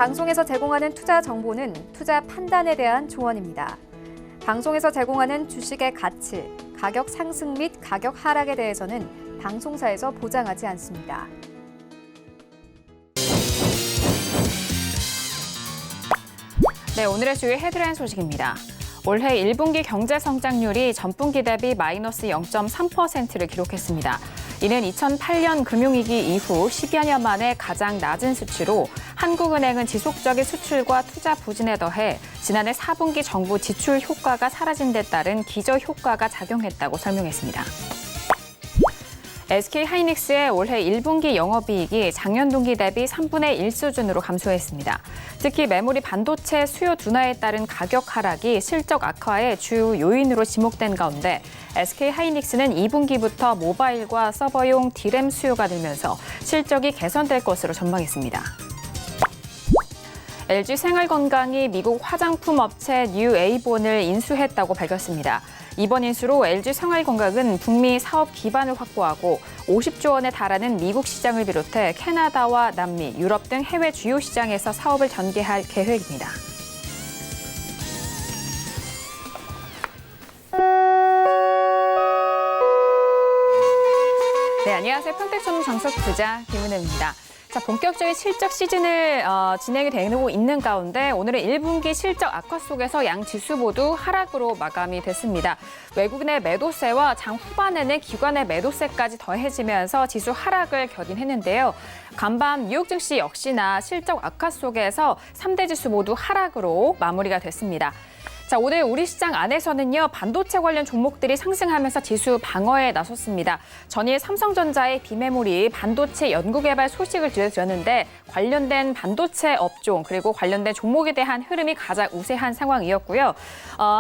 방송에서 제공하는 투자 정보는 투자 판단에 대한 조언입니다. 방송에서 제공하는 주식의 가치, 가격 상승 및 가격 하락에 대해서는 방송사에서 보장하지 않습니다. 네, 오늘의 주요 헤드라인 소식입니다. 올해 1분기 경제 성장률이 전분기 대비 마이너스 0.3%를 기록했습니다. 이는 2008년 금융위기 이후 10여 년 만에 가장 낮은 수치로 한국은행은 지속적인 수출과 투자 부진에 더해 지난해 4분기 정부 지출 효과가 사라진 데 따른 기저 효과가 작용했다고 설명했습니다. SK하이닉스의 올해 1분기 영업이익이 작년 동기 대비 3분의 1 수준으로 감소했습니다. 특히 메모리 반도체 수요 둔화에 따른 가격 하락이 실적 악화의 주요 요인으로 지목된 가운데 SK하이닉스는 2분기부터 모바일과 서버용 D램 수요가 늘면서 실적이 개선될 것으로 전망했습니다. LG생활건강이 미국 화장품 업체 뉴에이본을 인수했다고 밝혔습니다. 이번 인수로 LG생활건강은 북미 사업 기반을 확보하고 50조 원에 달하는 미국 시장을 비롯해 캐나다와 남미, 유럽 등 해외 주요 시장에서 사업을 전개할 계획입니다. 네, 안녕하세요. 평택전문 정석투자 김은혜입니다. 자, 본격적인 실적 시즌을 진행이 되고 있는 가운데 오늘은 1분기 실적 악화 속에서 양 지수 모두 하락으로 마감이 됐습니다. 외국인의 매도세와 장 후반에는 기관의 매도세까지 더해지면서 지수 하락을 견인했는데요. 간밤 뉴욕 증시 역시나 실적 악화 속에서 3대 지수 모두 하락으로 마무리가 됐습니다. 자, 오늘 우리 시장 안에서는요, 반도체 관련 종목들이 상승하면서 지수 방어에 나섰습니다. 전일 삼성전자의 비메모리 반도체 연구개발 소식을 들려드렸는데 관련된 반도체 업종 그리고 관련된 종목에 대한 흐름이 가장 우세한 상황이었고요.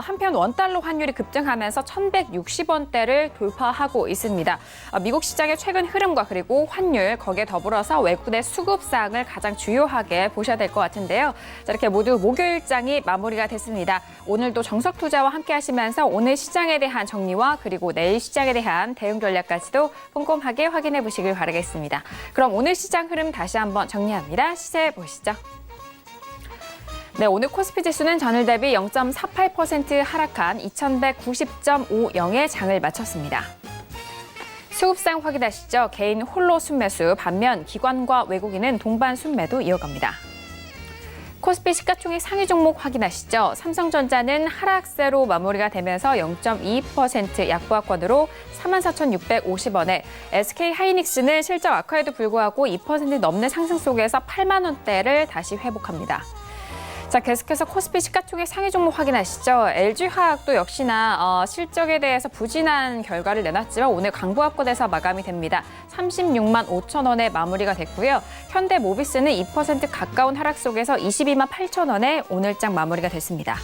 한편 원달러 환율이 급등하면서 1,160원대를 돌파하고 있습니다. 미국 시장의 최근 흐름과 그리고 환율 거기에 더불어서 외국인의 수급상을 가장 주요하게 보셔야 될 것 같은데요. 자, 이렇게 모두 목요일장이 마무리가 됐습니다. 오늘도 정석투자와 함께 하시면서 오늘 시장에 대한 정리와 그리고 내일 시장에 대한 대응 전략까지도 꼼꼼하게 확인해 보시길 바라겠습니다. 그럼 오늘 시장 흐름 다시 한번 정리합니다. 시세 보시죠. 네, 오늘 코스피 지수는 전일 대비 0.48% 하락한 2190.50에 장을 마쳤습니다. 수급상 확인하시죠. 개인 홀로 순매수, 반면 기관과 외국인은 동반 순매도 이어갑니다. 코스피 시가총액 상위 종목 확인하시죠. 삼성전자는 하락세로 마무리가 되면서 0.22% 약보합권으로 44,650원에 SK하이닉스는 실적 악화에도 불구하고 2% 넘는 상승 속에서 8만 원대를 다시 회복합니다. 자, 계속해서 코스피 시가총액 상위 종목 확인하시죠. LG화학도 역시나 실적에 대해서 부진한 결과를 내놨지만 오늘 강보합권에서 마감이 됩니다. 36만 5천 원에 마무리가 됐고요. 현대모비스는 2% 가까운 하락 속에서 22만 8천 원에 오늘장 마무리가 됐습니다.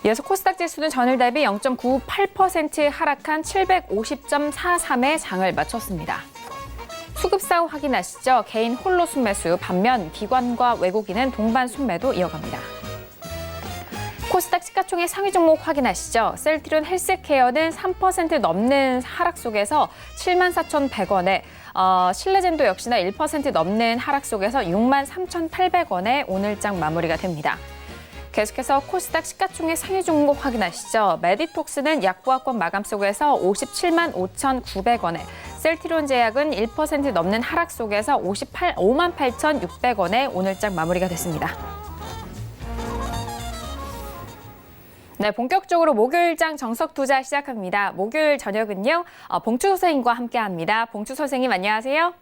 이어서 코스닥 지수는 전일 대비 0.98% 하락한 750.43에 장을 마쳤습니다. 수급상 확인하시죠. 개인 홀로 순매수, 반면 기관과 외국인은 동반 순매도 이어갑니다. 코스닥 시가총액 상위 종목 확인하시죠. 셀트리온 헬스케어는 3% 넘는 하락 속에서 74,100원에 신레젠도 역시나 1% 넘는 하락 속에서 63,800원에 오늘장 마무리가 됩니다. 계속해서 코스닥 시가총액 상위 종목 확인하시죠. 메디톡스는 약보합권 마감 속에서 57만 5,900원에 셀트리온 제약은 1% 넘는 하락 속에서 58,600원에 오늘장 마무리가 됐습니다. 네, 본격적으로 목요일장 정석투자 시작합니다. 목요일 저녁은요, 봉추 선생님과 함께합니다. 봉추 선생님 안녕하세요.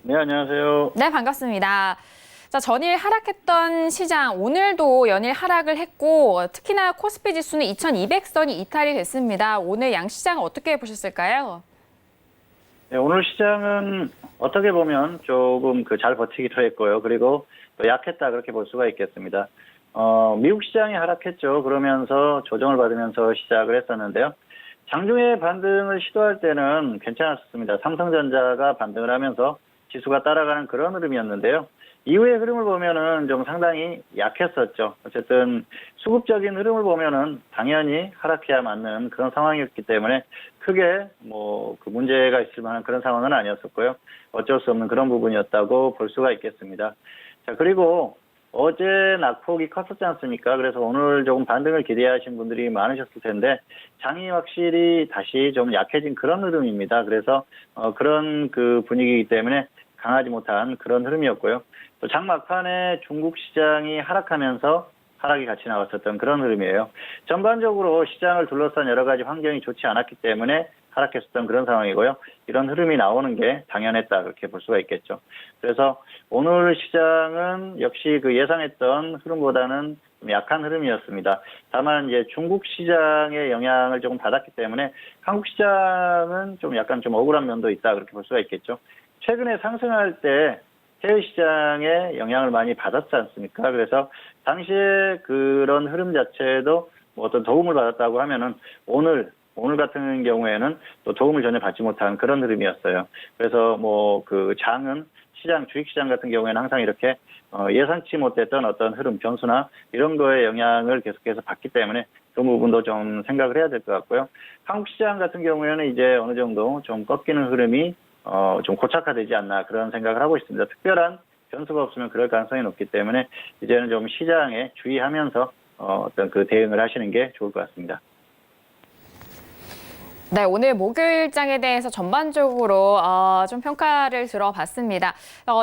네, 안녕하세요. 네, 반갑습니다. 자, 전일 하락했던 시장, 오늘도 연일 하락을 했고 특히나 코스피 지수는 2200선이 이탈이 됐습니다. 오늘 양시장 어떻게 보셨을까요? 네, 오늘 시장은 어떻게 보면 조금 잘 버티기도 했고요. 그리고 또 약했다 그렇게 볼 수가 있겠습니다. 미국 시장이 하락했죠. 그러면서 조정을 받으면서 시작을 했었는데요. 장중에 반등을 시도할 때는 괜찮았습니다. 삼성전자가 반등을 하면서 지수가 따라가는 그런 흐름이었는데요. 이후의 흐름을 보면은 좀 상당히 약했었죠. 어쨌든 수급적인 흐름을 보면은 당연히 하락해야 맞는 그런 상황이었기 때문에 크게 그 문제가 있을 만한 그런 상황은 아니었었고요. 어쩔 수 없는 그런 부분이었다고 볼 수가 있겠습니다. 자, 그리고 어제 낙폭이 컸었지 않습니까? 그래서 오늘 조금 반등을 기대하신 분들이 많으셨을 텐데 장이 확실히 다시 좀 약해진 그런 흐름입니다. 그래서 그런 그 분위기이기 때문에 강하지 못한 그런 흐름이었고요. 또 장 막판에 중국 시장이 하락하면서 하락이 같이 나왔었던 그런 흐름이에요. 전반적으로 시장을 둘러싼 여러 가지 환경이 좋지 않았기 때문에 하락했었던 그런 상황이고요. 이런 흐름이 나오는 게 당연했다 그렇게 볼 수가 있겠죠. 그래서 오늘 시장은 역시 그 예상했던 흐름보다는 좀 약한 흐름이었습니다. 다만 이제 중국 시장의 영향을 조금 받았기 때문에 한국 시장은 좀 약간 좀 억울한 면도 있다 그렇게 볼 수가 있겠죠. 최근에 상승할 때 해외 시장에 영향을 많이 받았지 않습니까? 그래서 당시에 그런 흐름 자체도 뭐 어떤 도움을 받았다고 하면은 오늘 같은 경우에는 또 도움을 전혀 받지 못한 그런 흐름이었어요. 그래서 뭐 그 장은 주식시장 같은 경우에는 항상 이렇게 예상치 못했던 어떤 흐름, 변수나 이런 거에 영향을 계속해서 받기 때문에 그 부분도 좀 생각을 해야 될 것 같고요. 한국 시장 같은 경우에는 이제 어느 정도 좀 꺾이는 흐름이 좀 고착화되지 않나 그런 생각을 하고 있습니다. 특별한 변수가 없으면 그럴 가능성이 높기 때문에 이제는 좀 시장에 주의하면서 어떤 그 대응을 하시는 게 좋을 것 같습니다. 네, 오늘 목요일장에 대해서 전반적으로 좀 평가를 들어봤습니다.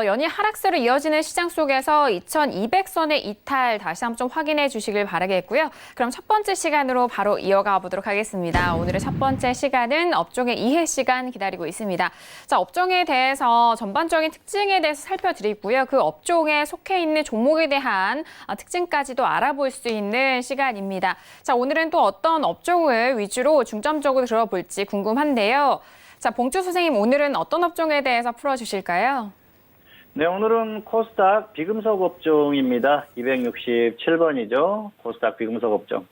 연일 하락세로 이어지는 시장 속에서 2200선의 이탈 다시 한번 좀 확인해 주시길 바라겠고요. 그럼 첫 번째 시간으로 바로 이어가 보도록 하겠습니다. 오늘의 첫 번째 시간은 업종의 이해 시간 기다리고 있습니다. 자, 업종에 대해서 전반적인 특징에 대해서 살펴드리고요. 그 업종에 속해 있는 종목에 대한 특징까지도 알아볼 수 있는 시간입니다. 자, 오늘은 또 어떤 업종을 위주로 중점적으로 들어볼지 궁금한데요. 자, 봉주 선생님, 오늘은 어떤 업종에 대해서 풀어주실까요? 네, 오늘은 코스닥 비금속 업종입니다. 267번이죠. 코스닥 비금속 업종.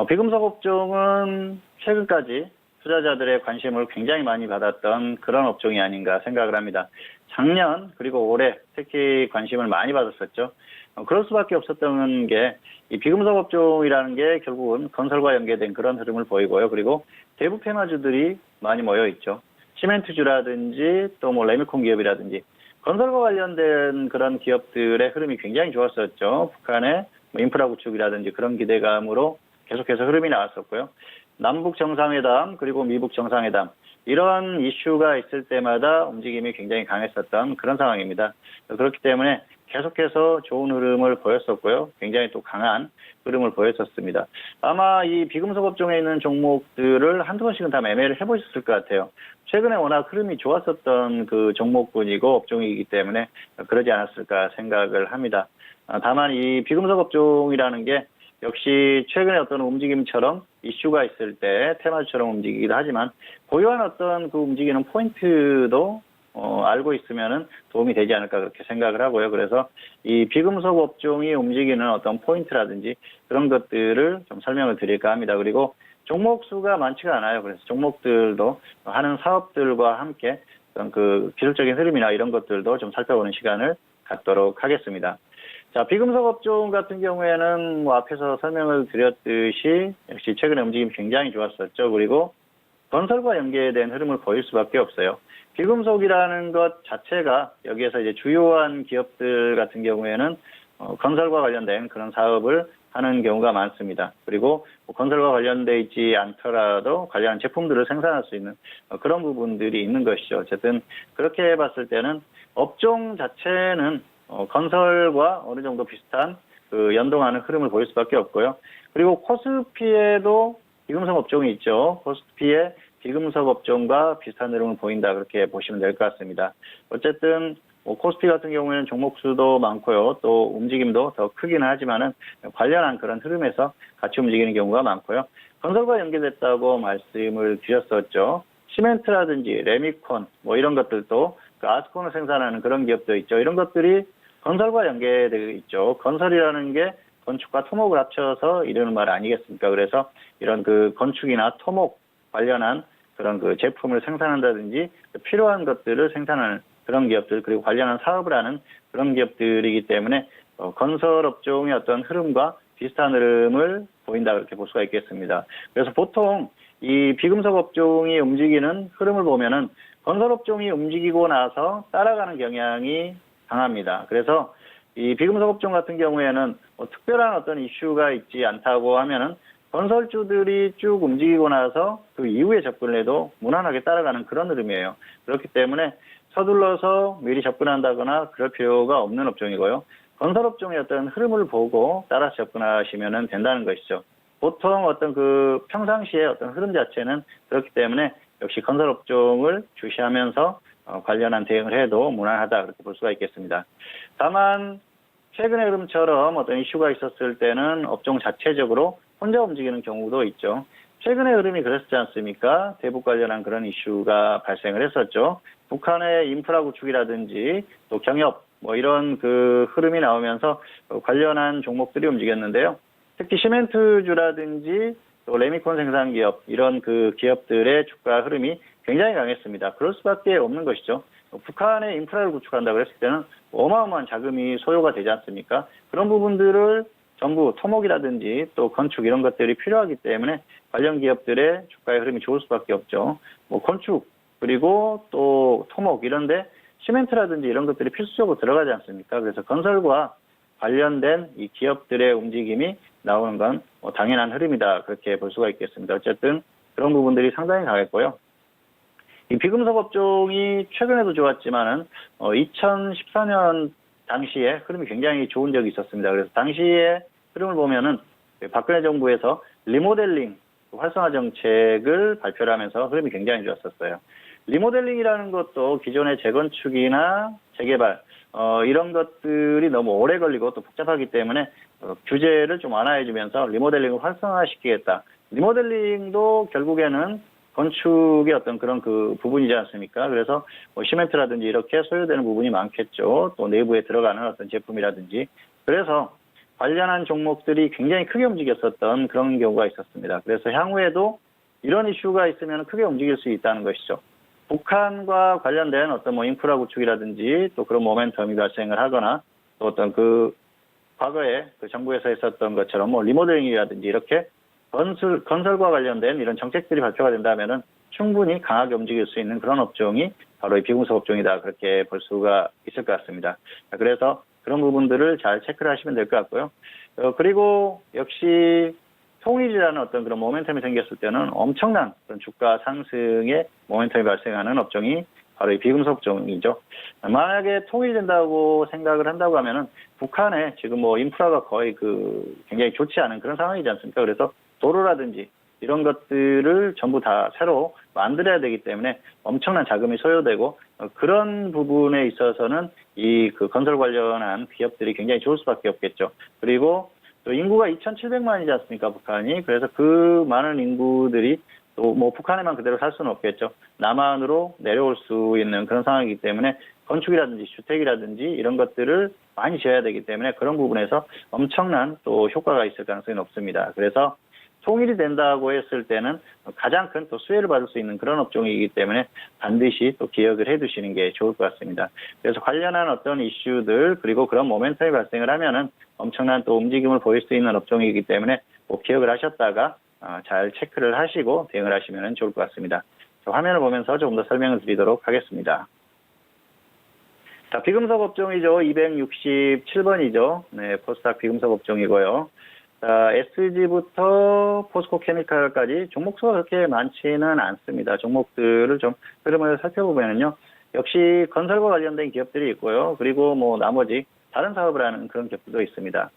비금속 업종은 최근까지 투자자들의 관심을 굉장히 많이 받았던 그런 업종이 아닌가 생각을 합니다. 작년 그리고 올해 특히 관심을 많이 받았었죠. 그럴 수밖에 없었던 게 이 비금속 업종이라는 게 결국은 건설과 연계된 그런 흐름을 보이고요. 그리고 대부 폐마주들이 많이 모여 있죠. 시멘트주라든지 또 뭐 레미콘 기업이라든지 건설과 관련된 그런 기업들의 흐름이 굉장히 좋았었죠. 북한의 뭐 인프라 구축이라든지 그런 기대감으로 계속해서 흐름이 나왔었고요. 남북 정상회담 그리고 미북 정상회담 이런 이슈가 있을 때마다 움직임이 굉장히 강했었던 그런 상황입니다. 그렇기 때문에 계속해서 좋은 흐름을 보였었고요. 굉장히 또 강한 흐름을 보였었습니다. 아마 이 비금속 업종에 있는 종목들을 한두 번씩은 다 매매를 해보셨을 것 같아요. 최근에 워낙 흐름이 좋았었던 그 종목군이고 업종이기 때문에 그러지 않았을까 생각을 합니다. 다만 이 비금속 업종이라는 게 역시 최근에 어떤 움직임처럼 이슈가 있을 때 테마주처럼 움직이기도 하지만 고유한 어떤 그 움직이는 포인트도 알고 있으면은 도움이 되지 않을까 그렇게 생각을 하고요. 그래서 이 비금속 업종이 움직이는 어떤 포인트라든지 그런 것들을 좀 설명을 드릴까 합니다. 그리고 종목 수가 많지가 않아요. 그래서 종목들도 하는 사업들과 함께 어떤 그 기술적인 흐름이나 이런 것들도 좀 살펴보는 시간을 갖도록 하겠습니다. 자, 비금속 업종 같은 경우에는 뭐 앞에서 설명을 드렸듯이 역시 최근에 움직임이 굉장히 좋았었죠. 그리고 건설과 연계된 흐름을 보일 수밖에 없어요. 비금속이라는 것 자체가 여기에서 이제 주요한 기업들 같은 경우에는 건설과 관련된 그런 사업을 하는 경우가 많습니다. 그리고 건설과 관련돼 있지 않더라도 관련한 제품들을 생산할 수 있는 그런 부분들이 있는 것이죠. 어쨌든 그렇게 봤을 때는 업종 자체는 건설과 어느 정도 비슷한 그 연동하는 흐름을 보일 수밖에 없고요. 그리고 코스피에도 비금속 업종이 있죠. 코스피에 비금속 업종과 비슷한 흐름을 보인다 그렇게 보시면 될 것 같습니다. 어쨌든 코스피 같은 경우에는 종목 수도 많고요. 또 움직임도 더 크기는 하지만은 관련한 그런 흐름에서 같이 움직이는 경우가 많고요. 건설과 연계됐다고 말씀을 드렸었죠. 시멘트라든지 레미콘 뭐 이런 것들도 그 아스콘을 생산하는 그런 기업도 있죠. 이런 것들이 건설과 연계되어 있죠. 건설이라는 게 건축과 토목을 합쳐서 이르는 말 아니겠습니까? 그래서 이런 그 건축이나 토목 관련한 그런 그 제품을 생산한다든지 필요한 것들을 생산하는 그런 기업들 그리고 관련한 사업을 하는 그런 기업들이기 때문에 건설 업종의 어떤 흐름과 비슷한 흐름을 보인다 그렇게 볼 수가 있겠습니다. 그래서 보통 이 비금속 업종이 움직이는 흐름을 보면은 건설 업종이 움직이고 나서 따라가는 경향이 강합니다. 그래서 이 비금속 업종 같은 경우에는 뭐 특별한 어떤 이슈가 있지 않다고 하면은 건설주들이 쭉 움직이고 나서 그 이후에 접근을 해도 무난하게 따라가는 그런 흐름이에요. 그렇기 때문에 서둘러서 미리 접근한다거나 그럴 필요가 없는 업종이고요. 건설업종의 어떤 흐름을 보고 따라서 접근하시면 된다는 것이죠. 보통 어떤 그 평상시의 어떤 흐름 자체는 그렇기 때문에 역시 건설업종을 주시하면서 관련한 대응을 해도 무난하다 그렇게 볼 수가 있겠습니다. 다만 최근의 흐름처럼 어떤 이슈가 있었을 때는 업종 자체적으로 혼자 움직이는 경우도 있죠. 최근의 흐름이 그랬지 않습니까? 대북 관련한 그런 이슈가 발생을 했었죠. 북한의 인프라 구축이라든지 또 경협 뭐 이런 그 흐름이 나오면서 관련한 종목들이 움직였는데요. 특히 시멘트주라든지 또 레미콘 생산 기업 이런 그 기업들의 주가 흐름이 굉장히 강했습니다. 그럴 수밖에 없는 것이죠. 북한의 인프라를 구축한다고 했을 때는 어마어마한 자금이 소요가 되지 않습니까? 그런 부분들을 전부 토목이라든지 또 건축 이런 것들이 필요하기 때문에 관련 기업들의 주가의 흐름이 좋을 수밖에 없죠. 뭐 건축 그리고 또 토목 이런데 시멘트라든지 이런 것들이 필수적으로 들어가지 않습니까? 그래서 건설과 관련된 이 기업들의 움직임이 나오는 건 당연한 흐름이다 그렇게 볼 수가 있겠습니다. 어쨌든 그런 부분들이 상당히 강했고요. 이 비금속 업종이 최근에도 좋았지만은 2014년 당시에 흐름이 굉장히 좋은 적이 있었습니다. 그래서 당시에 흐름을 보면은 박근혜 정부에서 리모델링 활성화 정책을 발표를 하면서 흐름이 굉장히 좋았었어요. 리모델링이라는 것도 기존의 재건축이나 재개발 이런 것들이 너무 오래 걸리고 또 복잡하기 때문에 규제를 좀 완화해주면서 리모델링을 활성화시키겠다. 리모델링도 결국에는 건축의 어떤 그런 그 부분이지 않습니까? 그래서 뭐 시멘트라든지 이렇게 소요되는 부분이 많겠죠. 또 내부에 들어가는 어떤 제품이라든지. 그래서 관련한 종목들이 굉장히 크게 움직였었던 그런 경우가 있었습니다. 그래서 향후에도 이런 이슈가 있으면 크게 움직일 수 있다는 것이죠. 북한과 관련된 어떤 뭐 인프라 구축이라든지 또 그런 모멘텀이 발생을 하거나 또 어떤 그 과거에 그 정부에서 했었던 것처럼 뭐 리모델링이라든지 이렇게 건설과 관련된 이런 정책들이 발표가 된다면은 충분히 강하게 움직일 수 있는 그런 업종이 바로 이 비금속 업종이다 그렇게 볼 수가 있을 것 같습니다. 그래서 그런 부분들을 잘 체크를 하시면 될 것 같고요. 그리고 역시 통일이라는 어떤 그런 모멘텀이 생겼을 때는 엄청난 그런 주가 상승의 모멘텀이 발생하는 업종이 바로 이 비금속 업종이죠. 만약에 통일된다고 생각을 한다고 하면은 북한에 지금 뭐 인프라가 거의 그 굉장히 좋지 않은 그런 상황이지 않습니까? 그래서 도로라든지 이런 것들을 전부 다 새로 만들어야 되기 때문에 엄청난 자금이 소요되고 그런 부분에 있어서는 이 그 건설 관련한 기업들이 굉장히 좋을 수밖에 없겠죠. 그리고 또 인구가 2,700만이지 않습니까, 북한이. 그래서 그 많은 인구들이 또 뭐 북한에만 그대로 살 수는 없겠죠. 남한으로 내려올 수 있는 그런 상황이기 때문에 건축이라든지 주택이라든지 이런 것들을 많이 지어야 되기 때문에 그런 부분에서 엄청난 또 효과가 있을 가능성이 높습니다. 그래서 통일이 된다고 했을 때는 가장 큰 또 수혜를 받을 수 있는 그런 업종이기 때문에 반드시 또 기억을 해 두시는 게 좋을 것 같습니다. 그래서 관련한 어떤 이슈들 그리고 그런 모멘텀이 발생을 하면은 엄청난 또 움직임을 보일 수 있는 업종이기 때문에 꼭 기억을 하셨다가 잘 체크를 하시고 대응을 하시면 좋을 것 같습니다. 화면을 보면서 조금 더 설명을 드리도록 하겠습니다. 자, 비금속 업종이죠. 267번이죠. 네, 포스닥 비금속 업종이고요. 자, SG부터 포스코케미칼까지 종목수가 그렇게 많지는 않습니다. 종목들을 좀 흐름을 살펴보면요. 역시 건설과 관련된 기업들이 있고요. 그리고 뭐 나머지 다른 사업을 하는 그런 기업들도 있습니다.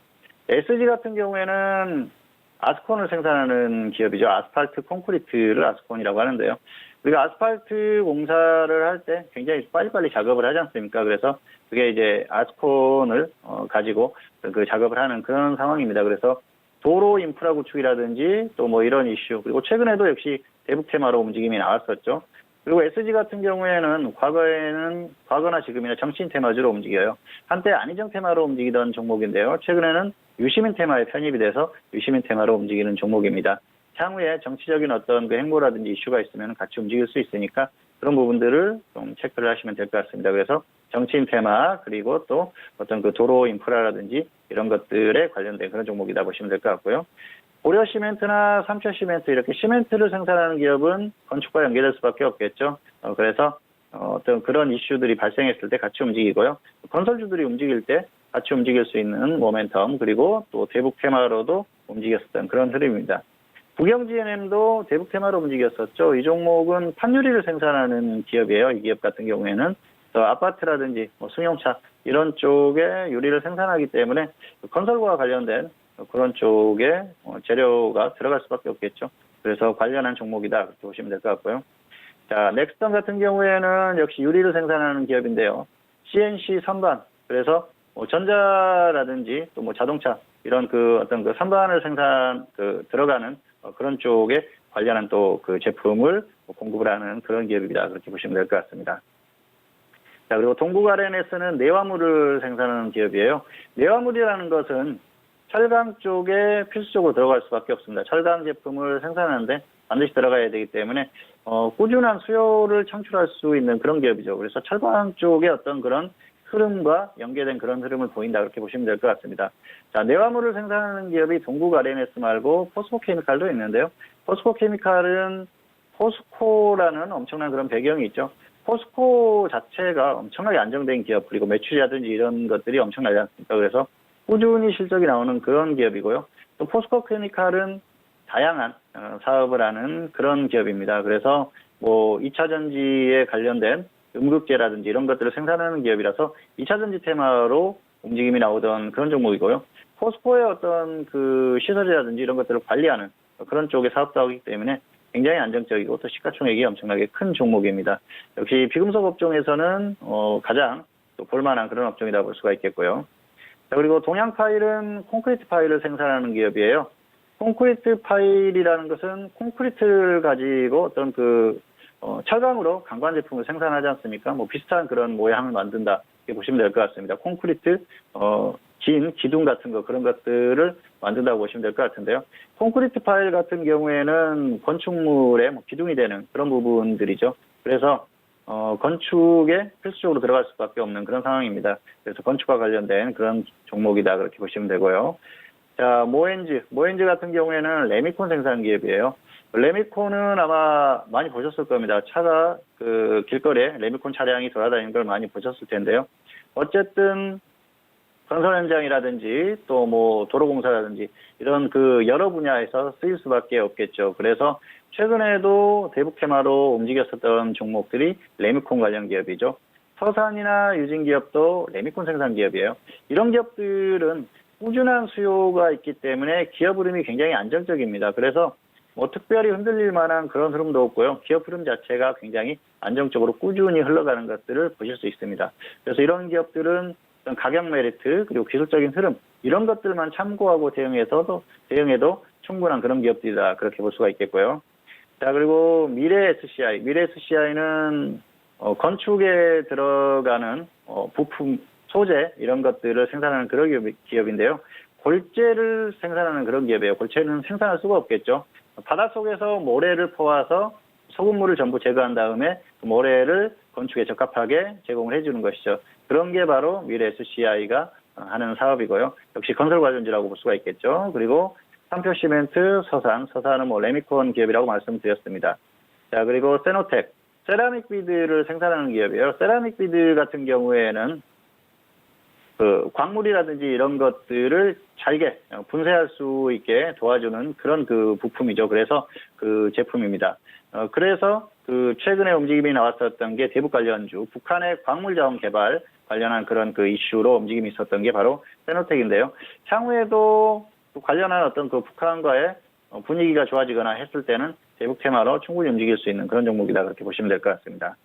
SG 같은 경우에는 아스콘을 생산하는 기업이죠. 아스팔트 콘크리트를 아스콘이라고 하는데요. 우리가 아스팔트 공사를 할 때 굉장히 빨리빨리 작업을 하지 않습니까? 그래서 그게 이제 아스콘을 가지고 그 작업을 하는 그런 상황입니다. 그래서 도로 인프라 구축이라든지 또 뭐 이런 이슈 그리고 최근에도 역시 대북 테마로 움직임이 나왔었죠. 그리고 SG 같은 경우에는 과거나 지금이나 정치인 테마주로 움직여요. 한때 안희정 테마로 움직이던 종목인데요. 최근에는 유시민 테마에 편입이 돼서 유시민 테마로 움직이는 종목입니다. 향후에 정치적인 어떤 그 행보라든지 이슈가 있으면 같이 움직일 수 있으니까 그런 부분들을 좀 체크를 하시면 될 것 같습니다. 그래서 정치인 테마 그리고 또 어떤 그 도로 인프라라든지 이런 것들에 관련된 그런 종목이다 보시면 될 것 같고요. 고려 시멘트나 삼천 시멘트 이렇게 시멘트를 생산하는 기업은 건축과 연계될 수밖에 없겠죠. 그래서 어떤 그런 이슈들이 발생했을 때 같이 움직이고요. 건설주들이 움직일 때 같이 움직일 수 있는 모멘텀, 그리고 또 대북 테마로도 움직였었던 그런 흐름입니다. 북영GNM도 대북 테마로 움직였었죠. 이 종목은 판유리를 생산하는 기업이에요. 이 기업 같은 경우에는 아파트라든지 승용차 이런 쪽에 유리를 생산하기 때문에 건설과 관련된 그런 쪽에 재료가 들어갈 수밖에 없겠죠. 그래서 관련한 종목이다 그렇게 보시면 될 것 같고요. 자, 넥스턴 같은 경우에는 역시 유리를 생산하는 기업인데요. CNC 선반, 그래서 전자라든지 또 자동차 이런 어떤 선반을 들어가는 그런 쪽에 관련한 또 그 제품을 공급을 하는 그런 기업이다 그렇게 보시면 될 것 같습니다. 자, 그리고 동국 RNS는 내화물을 생산하는 기업이에요. 내화물이라는 것은 철강 쪽에 필수적으로 들어갈 수밖에 없습니다. 철강 제품을 생산하는데 반드시 들어가야 되기 때문에 꾸준한 수요를 창출할 수 있는 그런 기업이죠. 그래서 철강 쪽의 어떤 그런 흐름과 연계된 그런 흐름을 보인다 그렇게 보시면 될 것 같습니다. 자, 내화물을 생산하는 기업이 동국 RNS 말고 포스코케미칼도 있는데요. 포스코케미칼은 포스코라는 엄청난 그런 배경이 있죠. 포스코 자체가 엄청나게 안정된 기업, 그리고 매출이라든지 이런 것들이 엄청나지 않습니까? 그래서 꾸준히 실적이 나오는 그런 기업이고요. 또 포스코케미칼은 다양한 사업을 하는 그런 기업입니다. 그래서 2차 전지에 관련된 음극재라든지 이런 것들을 생산하는 기업이라서 2차 전지 테마로 움직임이 나오던 그런 종목이고요. 포스코의 어떤 그 시설이라든지 이런 것들을 관리하는 그런 쪽의 사업도 하기 때문에 굉장히 안정적이고 또 시가총액이 엄청나게 큰 종목입니다. 역시 비금속 업종에서는 가장 또 볼만한 그런 업종이다 볼 수가 있겠고요. 자, 그리고 동양파일은 콘크리트 파일을 생산하는 기업이에요. 콘크리트 파일이라는 것은 콘크리트를 가지고 어떤 철강으로 강관 제품을 생산하지 않습니까? 비슷한 그런 모양을 만든다 이렇게 보시면 될 것 같습니다. 콘크리트, 긴 기둥 같은 그런 것들을 만든다고 보시면 될 것 같은데요. 콘크리트 파일 같은 경우에는 건축물에 기둥이 되는 그런 부분들이죠. 그래서 건축에 필수적으로 들어갈 수밖에 없는 그런 상황입니다. 그래서 건축과 관련된 그런 종목이다 그렇게 보시면 되고요. 자, 모엔즈 같은 경우에는 레미콘 생산 기업이에요. 레미콘은 아마 많이 보셨을 겁니다. 차가 길거리에 레미콘 차량이 돌아다니는 걸 많이 보셨을 텐데요. 어쨌든 건설 현장이라든지 또 도로공사라든지 이런 여러 분야에서 쓰일 수밖에 없겠죠. 그래서 최근에도 대북 테마로 움직였었던 종목들이 레미콘 관련 기업이죠. 서산이나 유진 기업도 레미콘 생산 기업이에요. 이런 기업들은 꾸준한 수요가 있기 때문에 기업 흐름이 굉장히 안정적입니다. 그래서 특별히 흔들릴 만한 그런 흐름도 없고요. 기업 흐름 자체가 굉장히 안정적으로 꾸준히 흘러가는 것들을 보실 수 있습니다. 그래서 이런 기업들은 가격 메리트 그리고 기술적인 흐름 이런 것들만 참고하고 대응해도 충분한 그런 기업들이다 그렇게 볼 수가 있겠고요. 자, 그리고 미래 SCI는 건축에 들어가는 부품, 소재 이런 것들을 생산하는 그런 기업인데요. 골재를 생산하는 그런 기업이에요. 골재는 생산할 수가 없겠죠. 바닷속에서 모래를 퍼와서 소금물을 전부 제거한 다음에 그 모래를 건축에 적합하게 제공을 해주는 것이죠. 그런 게 바로 미래 SCI가 하는 사업이고요. 역시 건설 관련주라고 볼 수가 있겠죠. 그리고 삼표시멘트, 서산은 레미콘 기업이라고 말씀드렸습니다. 자, 그리고 세노텍, 세라믹 비드를 생산하는 기업이에요. 세라믹 비드 같은 경우에는 광물이라든지 이런 것들을 잘게 분쇄할 수 있게 도와주는 그런 부품이죠. 그래서 제품입니다. 그래서 최근에 움직임이 나왔었던 게 대북 관련주, 북한의 광물 자원 개발 관련한 그런 이슈로 움직임이 있었던 게 바로 세노텍인데요. 향후에도 관련한 어떤 북한과의 분위기가 좋아지거나 했을 때는 대북 테마로 충분히 움직일 수 있는 그런 종목이다 그렇게 보시면 될 것 같습니다.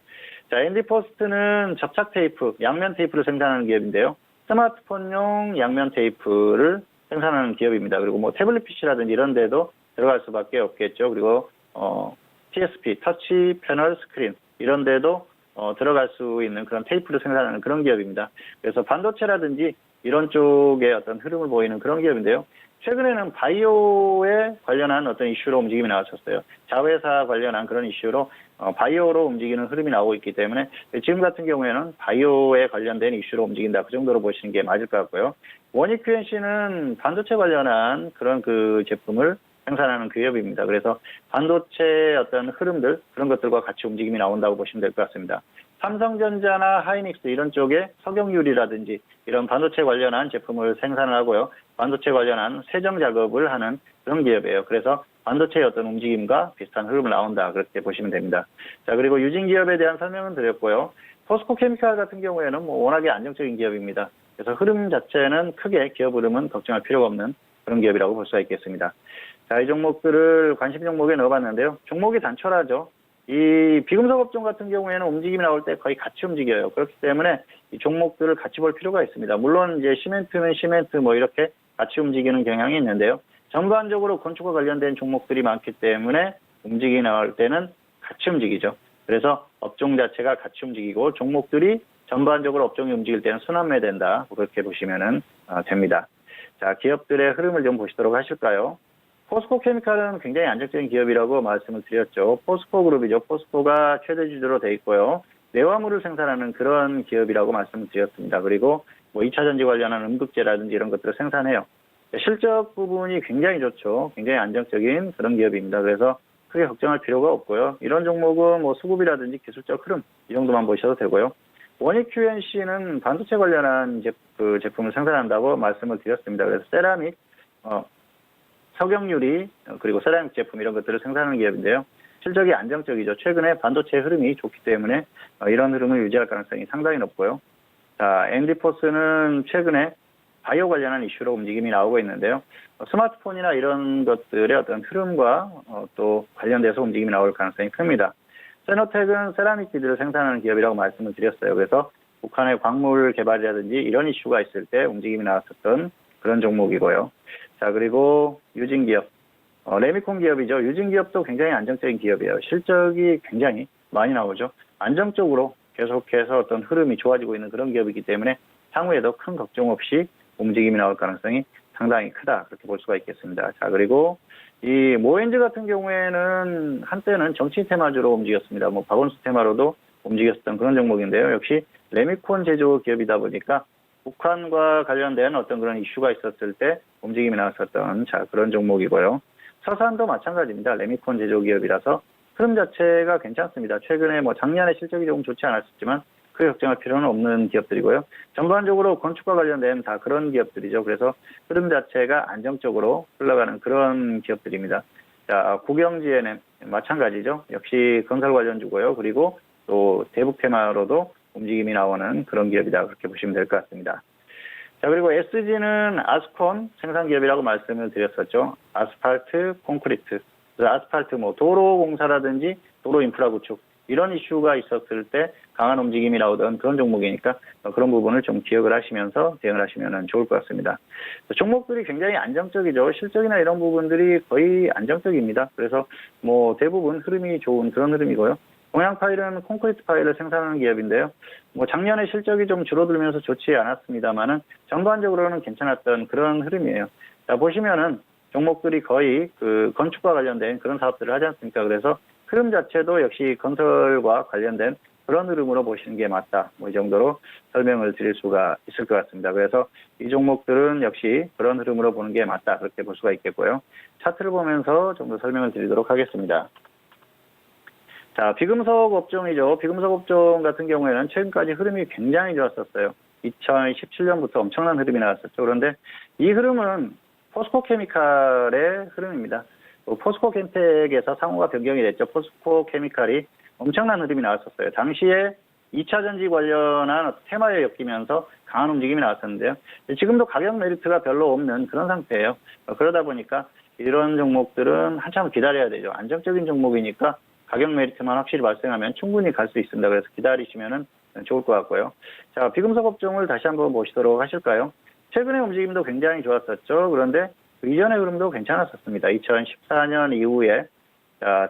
자, 엔디포스트는 접착 테이프, 양면 테이프를 생산하는 기업인데요. 스마트폰용 양면 테이프를 생산하는 기업입니다. 그리고 태블릿 PC라든지 이런 데도 들어갈 수밖에 없겠죠. 그리고 TSP, 터치 패널 스크린 이런 데도 들어갈 수 있는 그런 테이프를 생산하는 그런 기업입니다. 그래서 반도체라든지 이런 쪽에 어떤 흐름을 보이는 그런 기업인데요. 최근에는 바이오에 관련한 어떤 이슈로 움직임이 나왔었어요. 자회사 관련한 그런 이슈로 바이오로 움직이는 흐름이 나오고 있기 때문에 지금 같은 경우에는 바이오에 관련된 이슈로 움직인다. 그 정도로 보시는 게 맞을 것 같고요. 원익 QNC는 반도체 관련한 그런 제품을 생산하는 기업입니다. 그래서 반도체의 어떤 흐름들 그런 것들과 같이 움직임이 나온다고 보시면 될 것 같습니다. 삼성전자나 하이닉스 이런 쪽에 석영유리라든지 이런 반도체 관련한 제품을 생산을 하고요. 반도체 관련한 세정 작업을 하는 그런 기업이에요. 그래서 반도체의 어떤 움직임과 비슷한 흐름을 나온다 그렇게 보시면 됩니다. 자, 그리고 유진 기업에 대한 설명은 드렸고요. 포스코 케미칼 같은 경우에는 뭐 워낙에 안정적인 기업입니다. 그래서 흐름 자체는 크게 기업 흐름은 걱정할 필요가 없는 그런 기업이라고 볼 수가 있겠습니다. 자, 이 종목들을 관심 종목에 넣어봤는데요. 종목이 단촐하죠. 이 비금속 업종 같은 경우에는 움직임이 나올 때 거의 같이 움직여요. 그렇기 때문에 이 종목들을 같이 볼 필요가 있습니다. 물론 이제 시멘트는 시멘트 뭐 이렇게 같이 움직이는 경향이 있는데요. 전반적으로 건축과 관련된 종목들이 많기 때문에 움직임이 나올 때는 같이 움직이죠. 그래서 업종 자체가 같이 움직이고 종목들이 전반적으로 업종이 움직일 때는 순환매된다. 그렇게 보시면 됩니다. 자, 기업들의 흐름을 좀 보시도록 하실까요? 포스코 케미칼은 굉장히 안정적인 기업이라고 말씀을 드렸죠. 포스코 그룹이죠. 포스코가 최대 주주로 돼 있고요. 내화물을 생산하는 그런 기업이라고 말씀을 드렸습니다. 그리고 뭐 2차 전지 관련한 음극재라든지 이런 것들을 생산해요. 실적 부분이 굉장히 좋죠. 굉장히 안정적인 그런 기업입니다. 그래서 크게 걱정할 필요가 없고요. 이런 종목은 뭐 수급이라든지 기술적 흐름 이 정도만 보셔도 되고요. 원익 QNC는 반도체 관련한 제품을 생산한다고 말씀을 드렸습니다. 그래서 세라믹, 석영유리 그리고 세라믹 제품 이런 것들을 생산하는 기업인데요. 실적이 안정적이죠. 최근에 반도체 흐름이 좋기 때문에 이런 흐름을 유지할 가능성이 상당히 높고요. 자, 엔디포스는 최근에 바이오 관련한 이슈로 움직임이 나오고 있는데요. 스마트폰이나 이런 것들의 어떤 흐름과 또 관련돼서 움직임이 나올 가능성이 큽니다. 세노텍은 세라믹 기들을 생산하는 기업이라고 말씀을 드렸어요. 그래서 북한의 광물 개발이라든지 이런 이슈가 있을 때 움직임이 나왔었던 그런 종목이고요. 자, 그리고 유진 기업. 레미콘 기업이죠. 유진 기업도 굉장히 안정적인 기업이에요. 실적이 굉장히 많이 나오죠. 안정적으로 계속해서 어떤 흐름이 좋아지고 있는 그런 기업이기 때문에 향후에도 큰 걱정 없이 움직임이 나올 가능성이 상당히 크다. 그렇게 볼 수가 있겠습니다. 자, 그리고 이 모엔즈 같은 경우에는 한때는 정치 테마주로 움직였습니다. 뭐 박원순 테마로도 움직였었던 그런 종목인데요. 역시 레미콘 제조 기업이다 보니까 북한과 관련된 어떤 그런 이슈가 있었을 때 움직임이 나왔었던 그런 종목이고요. 서산도 마찬가지입니다. 레미콘 제조 기업이라서 흐름 자체가 괜찮습니다. 최근에 뭐 작년에 실적이 조금 좋지 않았었지만 크게 걱정할 필요는 없는 기업들이고요. 전반적으로 건축과 관련된 다 그런 기업들이죠. 그래서 흐름 자체가 안정적으로 흘러가는 그런 기업들입니다. 자, 국영GNM 마찬가지죠. 역시 건설 관련주고요. 그리고 또 대북 테마로도 움직임이 나오는 그런 기업이다. 그렇게 보시면 될 것 같습니다. 자, 그리고 SG는 아스콘 생산 기업이라고 말씀을 드렸었죠. 아스팔트, 콘크리트. 아스팔트 뭐 도로 공사라든지 도로 인프라 구축 이런 이슈가 있었을 때 강한 움직임이 나오던 그런 종목이니까 그런 부분을 좀 기억을 하시면서 대응을 하시면 좋을 것 같습니다. 종목들이 굉장히 안정적이죠. 실적이나 이런 부분들이 거의 안정적입니다. 그래서 뭐 대부분 흐름이 좋은 그런 흐름이고요. 동양 파일은 콘크리트 파일을 생산하는 기업인데요. 뭐 작년에 실적이 좀 줄어들면서 좋지 않았습니다만은 전반적으로는 괜찮았던 그런 흐름이에요. 자, 보시면은 종목들이 거의 그 건축과 관련된 그런 사업들을 하지 않습니까? 그래서 흐름 자체도 역시 건설과 관련된 그런 흐름으로 보시는 게 맞다. 뭐 이 정도로 설명을 드릴 수가 있을 것 같습니다. 그래서 이 종목들은 역시 그런 흐름으로 보는 게 맞다. 그렇게 볼 수가 있겠고요. 차트를 보면서 좀 더 설명을 드리도록 하겠습니다. 자, 비금속 업종이죠. 비금속 업종 같은 경우에는 최근까지 흐름이 굉장히 좋았었어요. 2017년부터 엄청난 흐름이 나왔었죠. 그런데 이 흐름은 포스코 케미칼의 흐름입니다. 포스코 캠텍에서 상호가 변경이 됐죠. 포스코 케미칼이 엄청난 흐름이 나왔었어요. 당시에 2차 전지 관련한 테마에 엮이면서 강한 움직임이 나왔었는데요. 지금도 가격 메리트가 별로 없는 그런 상태예요. 그러다 보니까 이런 종목들은 한참 기다려야 되죠. 안정적인 종목이니까 가격 메리트만 확실히 발생하면 충분히 갈 수 있습니다. 그래서 기다리시면 좋을 것 같고요. 자, 비금속 업종을 다시 한번 보시도록 하실까요? 최근의 움직임도 굉장히 좋았었죠. 그런데 이전의 흐름도 괜찮았었습니다. 2014년 이후에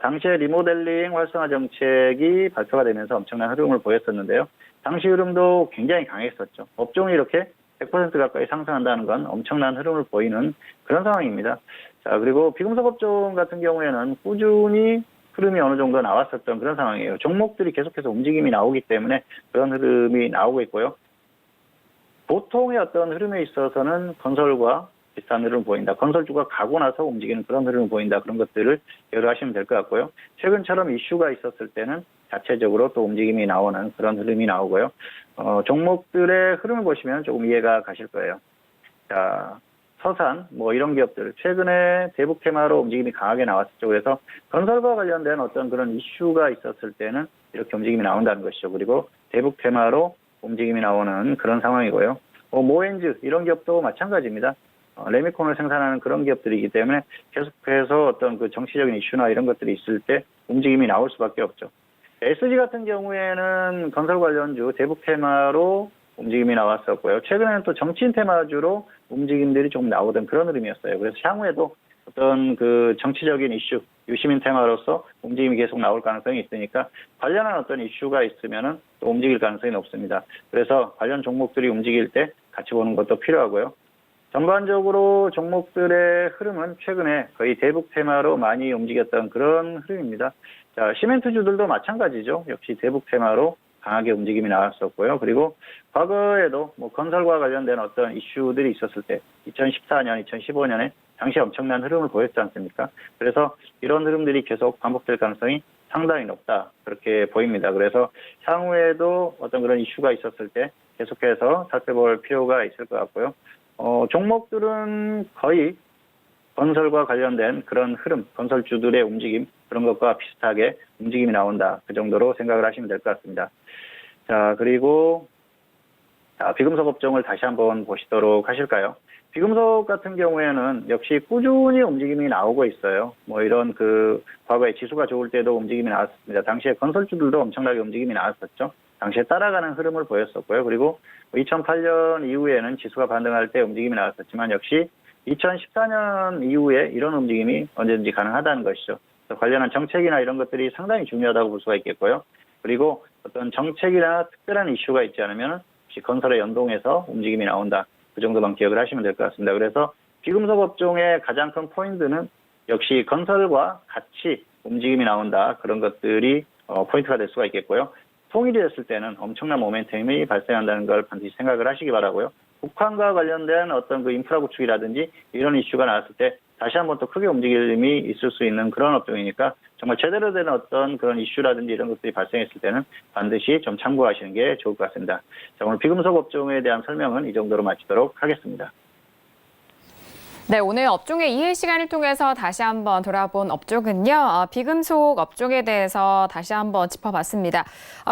당시에 리모델링 활성화 정책이 발표가 되면서 엄청난 흐름을 보였었는데요. 당시 흐름도 굉장히 강했었죠. 업종이 이렇게 100% 가까이 상승한다는 건 엄청난 흐름을 보이는 그런 상황입니다. 자, 그리고 비금속 업종 같은 경우에는 꾸준히 흐름이 어느 정도 나왔었던 그런 상황이에요. 종목들이 계속해서 움직임이 나오기 때문에 그런 흐름이 나오고 있고요. 보통의 어떤 흐름에 있어서는 건설과 비슷한 흐름을 보인다. 건설주가 가고 나서 움직이는 그런 흐름을 보인다. 그런 것들을 기억하시면 될 것 같고요. 최근처럼 이슈가 있었을 때는 자체적으로 또 움직임이 나오는 그런 흐름이 나오고요. 종목들의 흐름을 보시면 조금 이해가 가실 거예요. 자, 서산, 뭐 이런 기업들, 최근에 대북 테마로 움직임이 강하게 나왔었죠. 그래서 건설과 관련된 어떤 그런 이슈가 있었을 때는 이렇게 움직임이 나온다는 것이죠. 그리고 대북 테마로 움직임이 나오는 그런 상황이고요. 모엔즈, 이런 기업도 마찬가지입니다. 레미콘을 생산하는 그런 기업들이기 때문에 계속해서 어떤 그 정치적인 이슈나 이런 것들이 있을 때 움직임이 나올 수밖에 없죠. SG 같은 경우에는 건설 관련주 대북 테마로 움직임이 나왔었고요. 최근에는 또 정치인 테마주로 움직임들이 조금 나오던 그런 흐름이었어요. 그래서 향후에도 어떤 그 정치적인 이슈, 유시민 테마로서 움직임이 계속 나올 가능성이 있으니까 관련한 어떤 이슈가 있으면은 또 움직일 가능성이 높습니다. 그래서 관련 종목들이 움직일 때 같이 보는 것도 필요하고요. 전반적으로 종목들의 흐름은 최근에 거의 대북 테마로 많이 움직였던 그런 흐름입니다. 자, 시멘트주들도 마찬가지죠. 역시 대북 테마로 강하게 움직임이 나왔었고요. 그리고 과거에도 뭐 건설과 관련된 어떤 이슈들이 있었을 때 2014년, 2015년에 당시 엄청난 흐름을 보였지 않습니까? 그래서 이런 흐름들이 계속 반복될 가능성이 상당히 높다. 그렇게 보입니다. 그래서 향후에도 어떤 그런 이슈가 있었을 때 계속해서 살펴볼 필요가 있을 것 같고요. 종목들은 거의 건설과 관련된 그런 흐름, 건설주들의 움직임, 그런 것과 비슷하게 움직임이 나온다. 그 정도로 생각을 하시면 될 것 같습니다. 자, 그리고 비금속 업종을 다시 한번 보시도록 하실까요? 비금속 같은 경우에는 역시 꾸준히 움직임이 나오고 있어요. 뭐 이런 그 과거에 지수가 좋을 때도 움직임이 나왔습니다. 당시에 건설주들도 엄청나게 움직임이 나왔었죠. 당시에 따라가는 흐름을 보였었고요. 그리고 2008년 이후에는 지수가 반등할 때 움직임이 나왔었지만 역시 2014년 이후에 이런 움직임이 언제든지 가능하다는 것이죠. 그래서 관련한 정책이나 이런 것들이 상당히 중요하다고 볼 수가 있겠고요. 그리고 어떤 정책이나 특별한 이슈가 있지 않으면 혹시 건설에 연동해서 움직임이 나온다. 그 정도만 기억을 하시면 될 것 같습니다. 그래서 비금속 업종의 가장 큰 포인트는 역시 건설과 같이 움직임이 나온다. 그런 것들이 포인트가 될 수가 있겠고요. 통일이 됐을 때는 엄청난 모멘텀이 발생한다는 걸 반드시 생각을 하시기 바라고요. 북한과 관련된 어떤 그 인프라 구축이라든지 이런 이슈가 나왔을 때 다시 한번 또 크게 움직임이 있을 수 있는 그런 업종이니까 정말 제대로 된 어떤 그런 이슈라든지 이런 것들이 발생했을 때는 반드시 좀 참고하시는 게 좋을 것 같습니다. 자, 오늘 비금속 업종에 대한 설명은 이 정도로 마치도록 하겠습니다. 네, 오늘 업종의 이해 시간을 통해서 다시 한번 돌아본 업종은요. 비금속 업종에 대해서 다시 한번 짚어봤습니다.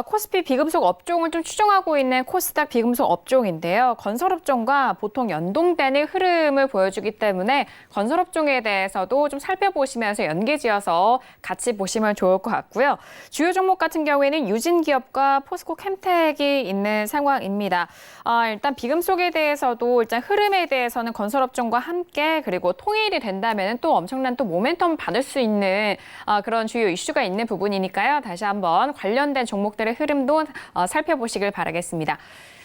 코스피 비금속 업종을 좀 추정하고 있는 코스닥 비금속 업종인데요. 건설업종과 보통 연동되는 흐름을 보여주기 때문에 건설업종에 대해서도 좀 살펴보시면서 연계지어서 같이 보시면 좋을 것 같고요. 주요 종목 같은 경우에는 유진기업과 포스코 캠텍이 있는 상황입니다. 일단 비금속에 대해서도 일단 흐름에 대해서는 건설업종과 함께 그리고 통일이 된다면 또 엄청난 또 모멘텀 받을 수 있는 그런 주요 이슈가 있는 부분이니까요. 다시 한번 관련된 종목들의 흐름도 살펴보시길 바라겠습니다.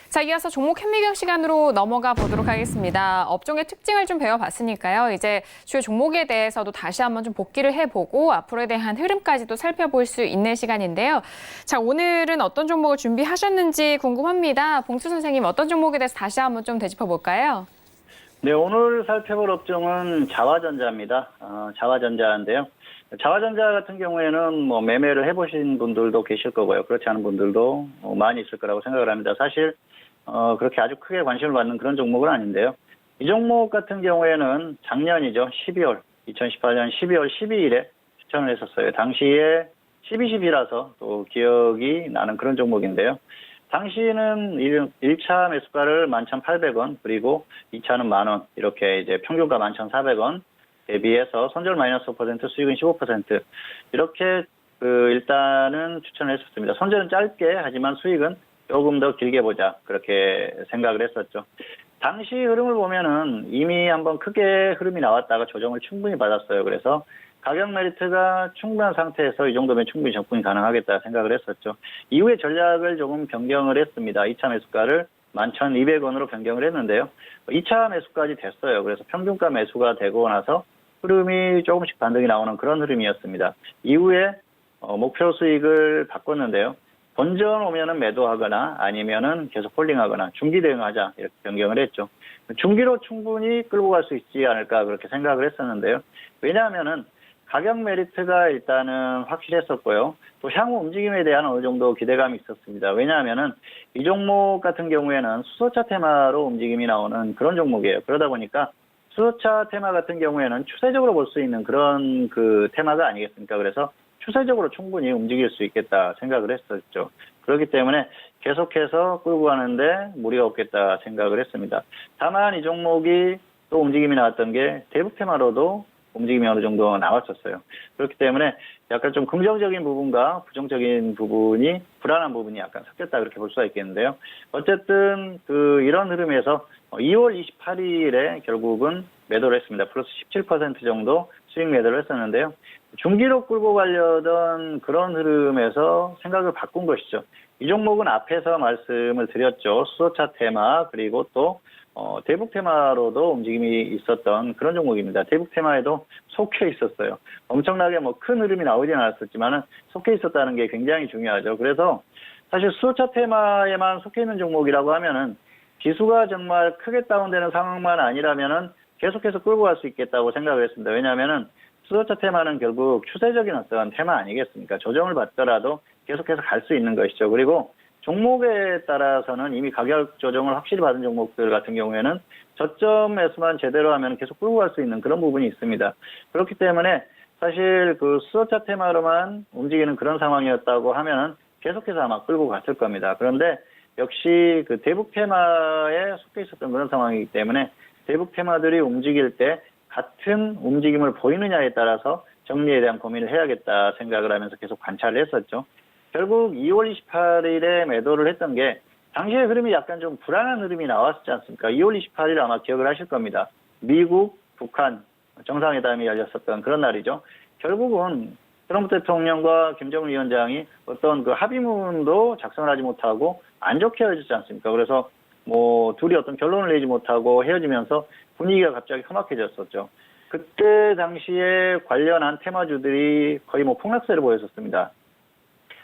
자, 이어서 종목 현미경 시간으로 넘어가 보도록 하겠습니다. 업종의 특징을 좀 배워봤으니까요. 이제 주요 종목에 대해서도 다시 한번 좀 복기를 해보고 앞으로에 대한 흐름까지도 살펴볼 수 있는 시간인데요. 자, 오늘은 어떤 종목을 준비하셨는지 궁금합니다. 봉수 선생님, 어떤 종목에 대해서 다시 한번 좀 되짚어볼까요? 네, 오늘 살펴볼 업종은 자화전자입니다. 자화전자인데요. 자화전자 같은 경우에는 뭐 매매를 해보신 분들도 계실 거고요. 그렇지 않은 분들도 많이 있을 거라고 생각을 합니다. 사실 그렇게 아주 크게 관심을 받는 그런 종목은 아닌데요. 이 종목 같은 경우에는 작년이죠. 2018년 12월 12일에 추천을 했었어요. 당시에 12.12라서 또 기억이 나는 그런 종목인데요. 당시는 1차 매수가를 11,800원, 그리고 2차는 만원, 이렇게 이제 평균가 11,400원 대비해서 손절 마이너스 5%, 수익은 15%. 이렇게 일단은 추천을 했었습니다. 손절은 짧게 하지만 수익은 조금 더 길게 보자. 그렇게 생각을 했었죠. 당시 흐름을 보면은 이미 한번 크게 흐름이 나왔다가 조정을 충분히 받았어요. 그래서 가격 메리트가 충분한 상태에서 이 정도면 충분히 접근이 가능하겠다 생각을 했었죠. 이후에 전략을 조금 변경을 했습니다. 2차 매수가를 11,200원으로 변경을 했는데요. 2차 매수까지 됐어요. 그래서 평균가 매수가 되고 나서 흐름이 조금씩 반등이 나오는 그런 흐름이었습니다. 이후에 목표 수익을 바꿨는데요. 본전 오면은 매도하거나 아니면은 계속 홀딩하거나 중기 대응하자 이렇게 변경을 했죠. 중기로 충분히 끌고 갈 수 있지 않을까 그렇게 생각을 했었는데요. 왜냐하면은 가격 메리트가 일단은 확실했었고요. 또 향후 움직임에 대한 어느 정도 기대감이 있었습니다. 왜냐하면은 이 종목 같은 경우에는 수소차 테마로 움직임이 나오는 그런 종목이에요. 그러다 보니까 수소차 테마 같은 경우에는 추세적으로 볼 수 있는 그런 그 테마가 아니겠습니까? 그래서 추세적으로 충분히 움직일 수 있겠다 생각을 했었죠. 그렇기 때문에 계속해서 끌고 가는데 무리가 없겠다 생각을 했습니다. 다만 이 종목이 또 움직임이 나왔던 게 대북 테마로도 움직임이 어느 정도 나왔었어요. 그렇기 때문에 약간 좀 긍정적인 부분과 부정적인 부분이 불안한 부분이 약간 섞였다 그렇게 볼 수가 있겠는데요. 어쨌든 이런 흐름에서 2월 28일에 결국은 매도를 했습니다. 플러스 17% 정도 수익 매도를 했었는데요. 중기로 끌고 가려던 그런 흐름에서 생각을 바꾼 것이죠. 이 종목은 앞에서 말씀을 드렸죠. 수소차 테마 그리고 또 대북 테마로도 움직임이 있었던 그런 종목입니다. 대북 테마에도 속해 있었어요. 엄청나게 뭐 큰 흐름이 나오진 않았었지만은 속해 있었다는 게 굉장히 중요하죠. 그래서 사실 수소차 테마에만 속해 있는 종목이라고 하면은 지수가 정말 크게 다운되는 상황만 아니라면은 계속해서 끌고 갈 수 있겠다고 생각을 했습니다. 왜냐하면은 수소차 테마는 결국 추세적인 어떤 테마 아니겠습니까? 조정을 받더라도 계속해서 갈 수 있는 것이죠. 그리고 종목에 따라서는 이미 가격 조정을 확실히 받은 종목들 같은 경우에는 저점에서만 제대로 하면 계속 끌고 갈 수 있는 그런 부분이 있습니다. 그렇기 때문에 사실 수소차 테마로만 움직이는 그런 상황이었다고 하면은 계속해서 아마 끌고 갔을 겁니다. 그런데 역시 대북 테마에 속해 있었던 그런 상황이기 때문에 대북 테마들이 움직일 때 같은 움직임을 보이느냐에 따라서 정리에 대한 고민을 해야겠다 생각을 하면서 계속 관찰을 했었죠. 결국 2월 28일에 매도를 했던 게 당시의 흐름이 약간 좀 불안한 흐름이 나왔지 않습니까? 2월 28일 아마 기억을 하실 겁니다. 미국, 북한 정상회담이 열렸었던 그런 날이죠. 결국은 트럼프 대통령과 김정은 위원장이 어떤 합의문도 작성을 하지 못하고 안 좋게 헤어졌지 않습니까? 그래서 뭐 둘이 어떤 결론을 내지 못하고 헤어지면서 분위기가 갑자기 험악해졌었죠. 그때 당시에 관련한 테마주들이 거의 뭐 폭락세를 보였었습니다.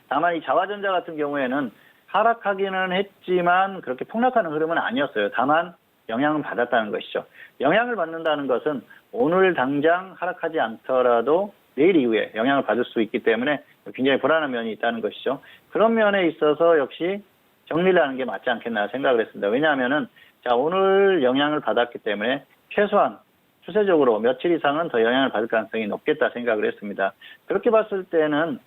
다만 이 자화전자 같은 경우에는 하락하기는 했지만 그렇게 폭락하는 흐름은 아니었어요. 다만 영향은 받았다는 것이죠. 영향을 받는다는 것은 오늘 당장 하락하지 않더라도 내일 이후에 영향을 받을 수 있기 때문에 굉장히 불안한 면이 있다는 것이죠. 그런 면에 있어서 역시 정리를 하는 게 맞지 않겠나 생각을 했습니다. 왜냐하면은 오늘 영향을 받았기 때문에 최소한 추세적으로 며칠 이상은 더 영향을 받을 가능성이 높겠다 생각을 했습니다. 그렇게 봤을 때는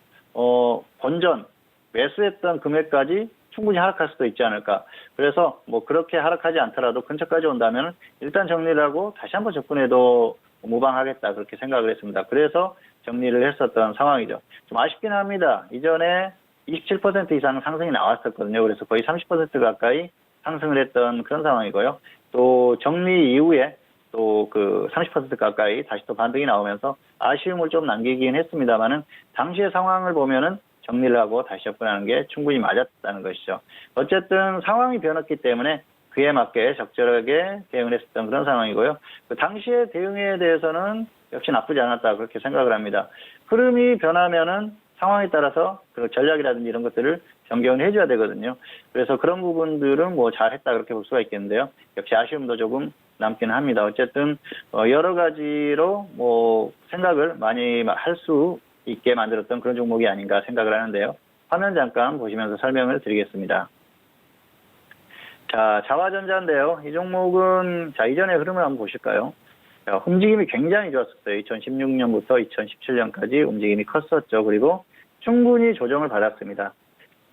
본전 매수했던 금액까지 충분히 하락할 수도 있지 않을까. 그래서 뭐 그렇게 하락하지 않더라도 근처까지 온다면 일단 정리를 하고 다시 한번 접근해도 무방하겠다 그렇게 생각을 했습니다. 그래서 정리를 했었던 상황이죠. 좀 아쉽긴 합니다. 이전에 27% 이상 상승이 나왔었거든요. 그래서 거의 30% 가까이 상승을 했던 그런 상황이고요. 또 정리 이후에 또 30% 가까이 다시 또 반등이 나오면서 아쉬움을 좀 남기긴 했습니다만은 당시의 상황을 보면은 정리를 하고 다시 접근하는 게 충분히 맞았다는 것이죠. 어쨌든 상황이 변했기 때문에 그에 맞게 적절하게 대응을 했었던 그런 상황이고요. 그 당시의 대응에 대해서는 역시 나쁘지 않았다 그렇게 생각을 합니다. 흐름이 변하면은 상황에 따라서 그 전략이라든지 이런 것들을 변경을 해줘야 되거든요. 그래서 그런 부분들은 뭐 잘했다 그렇게 볼 수가 있겠는데요. 역시 아쉬움도 조금 남기는 합니다. 어쨌든 여러 가지로 뭐 생각을 많이 할 수 있게 만들었던 그런 종목이 아닌가 생각을 하는데요. 화면 잠깐 보시면서 설명을 드리겠습니다. 자, 자화전자인데요. 이 종목은 이전의 흐름을 한번 보실까요? 움직임이 굉장히 좋았었어요. 2016년부터 2017년까지 움직임이 컸었죠. 그리고 충분히 조정을 받았습니다.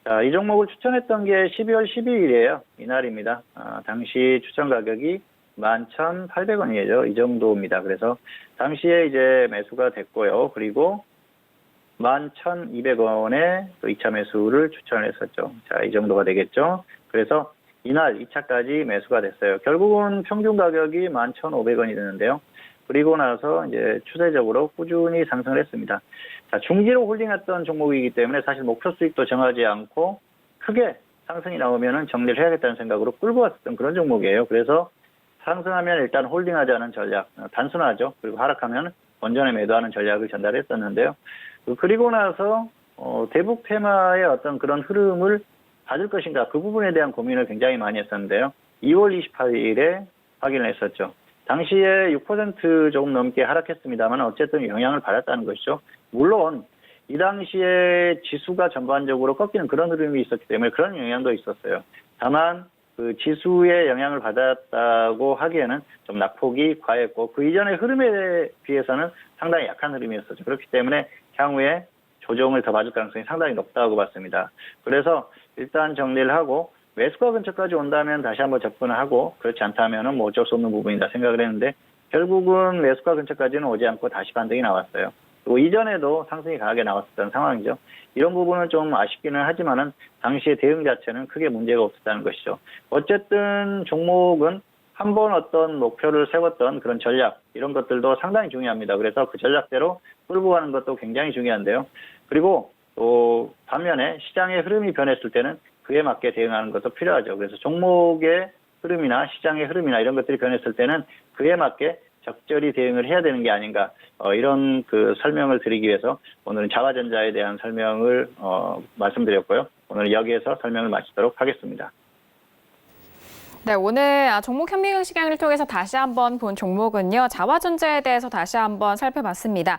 자, 이 종목을 추천했던 게 12월 12일이에요. 이날입니다. 당시 추천 가격이 11,800원이죠. 이 정도입니다. 그래서 당시에 이제 매수가 됐고요. 그리고 11,200원에 또 2차 매수를 추천을 했었죠. 자, 이 정도가 되겠죠. 그래서 이날 2차까지 매수가 됐어요. 결국은 평균 가격이 11,500원이 되는데요. 그리고 나서 이제 추세적으로 꾸준히 상승을 했습니다. 자, 중기로 홀딩했던 종목이기 때문에 사실 목표 수익도 정하지 않고 크게 상승이 나오면은 정리를 해야겠다는 생각으로 끌고 왔었던 그런 종목이에요. 그래서 상승하면 일단 홀딩하자는 전략, 단순하죠. 그리고 하락하면 원전에 매도하는 전략을 전달했었는데요. 그리고 나서 대북 테마의 어떤 그런 흐름을 받을 것인가 그 부분에 대한 고민을 굉장히 많이 했었는데요. 2월 28일에 확인을 했었죠. 당시에 6% 조금 넘게 하락했습니다만 어쨌든 영향을 받았다는 것이죠. 물론 이 당시에 지수가 전반적으로 꺾이는 그런 흐름이 있었기 때문에 그런 영향도 있었어요. 다만 그 지수의 영향을 받았다고 하기에는 좀 낙폭이 과했고 그 이전의 흐름에 비해서는 상당히 약한 흐름이었었죠. 그렇기 때문에 향후에 조정을 더 받을 가능성이 상당히 높다고 봤습니다. 그래서 일단 정리를 하고 매수가 근처까지 온다면 다시 한번 접근을 하고 그렇지 않다면 뭐 어쩔 수 없는 부분이다 생각을 했는데 결국은 매수가 근처까지는 오지 않고 다시 반등이 나왔어요. 그리고 이전에도 상승이 강하게 나왔었던 상황이죠. 이런 부분은 좀 아쉽기는 하지만은 당시의 대응 자체는 크게 문제가 없었다는 것이죠. 어쨌든 종목은 한번 어떤 목표를 세웠던 그런 전략 이런 것들도 상당히 중요합니다. 그래서 그 전략대로 끌고 가는 것도 굉장히 중요한데요. 그리고 또 반면에 시장의 흐름이 변했을 때는 그에 맞게 대응하는 것도 필요하죠. 그래서 종목의 흐름이나 시장의 흐름이나 이런 것들이 변했을 때는 그에 맞게 적절히 대응을 해야 되는 게 아닌가 이런 그 설명을 드리기 위해서 오늘은 자화전자에 대한 설명을 말씀드렸고요. 오늘 여기에서 설명을 마치도록 하겠습니다. 네, 오늘 종목 현미경 시간을 통해서 다시 한번 본 종목은요. 자화전자에 대해서 다시 한번 살펴봤습니다.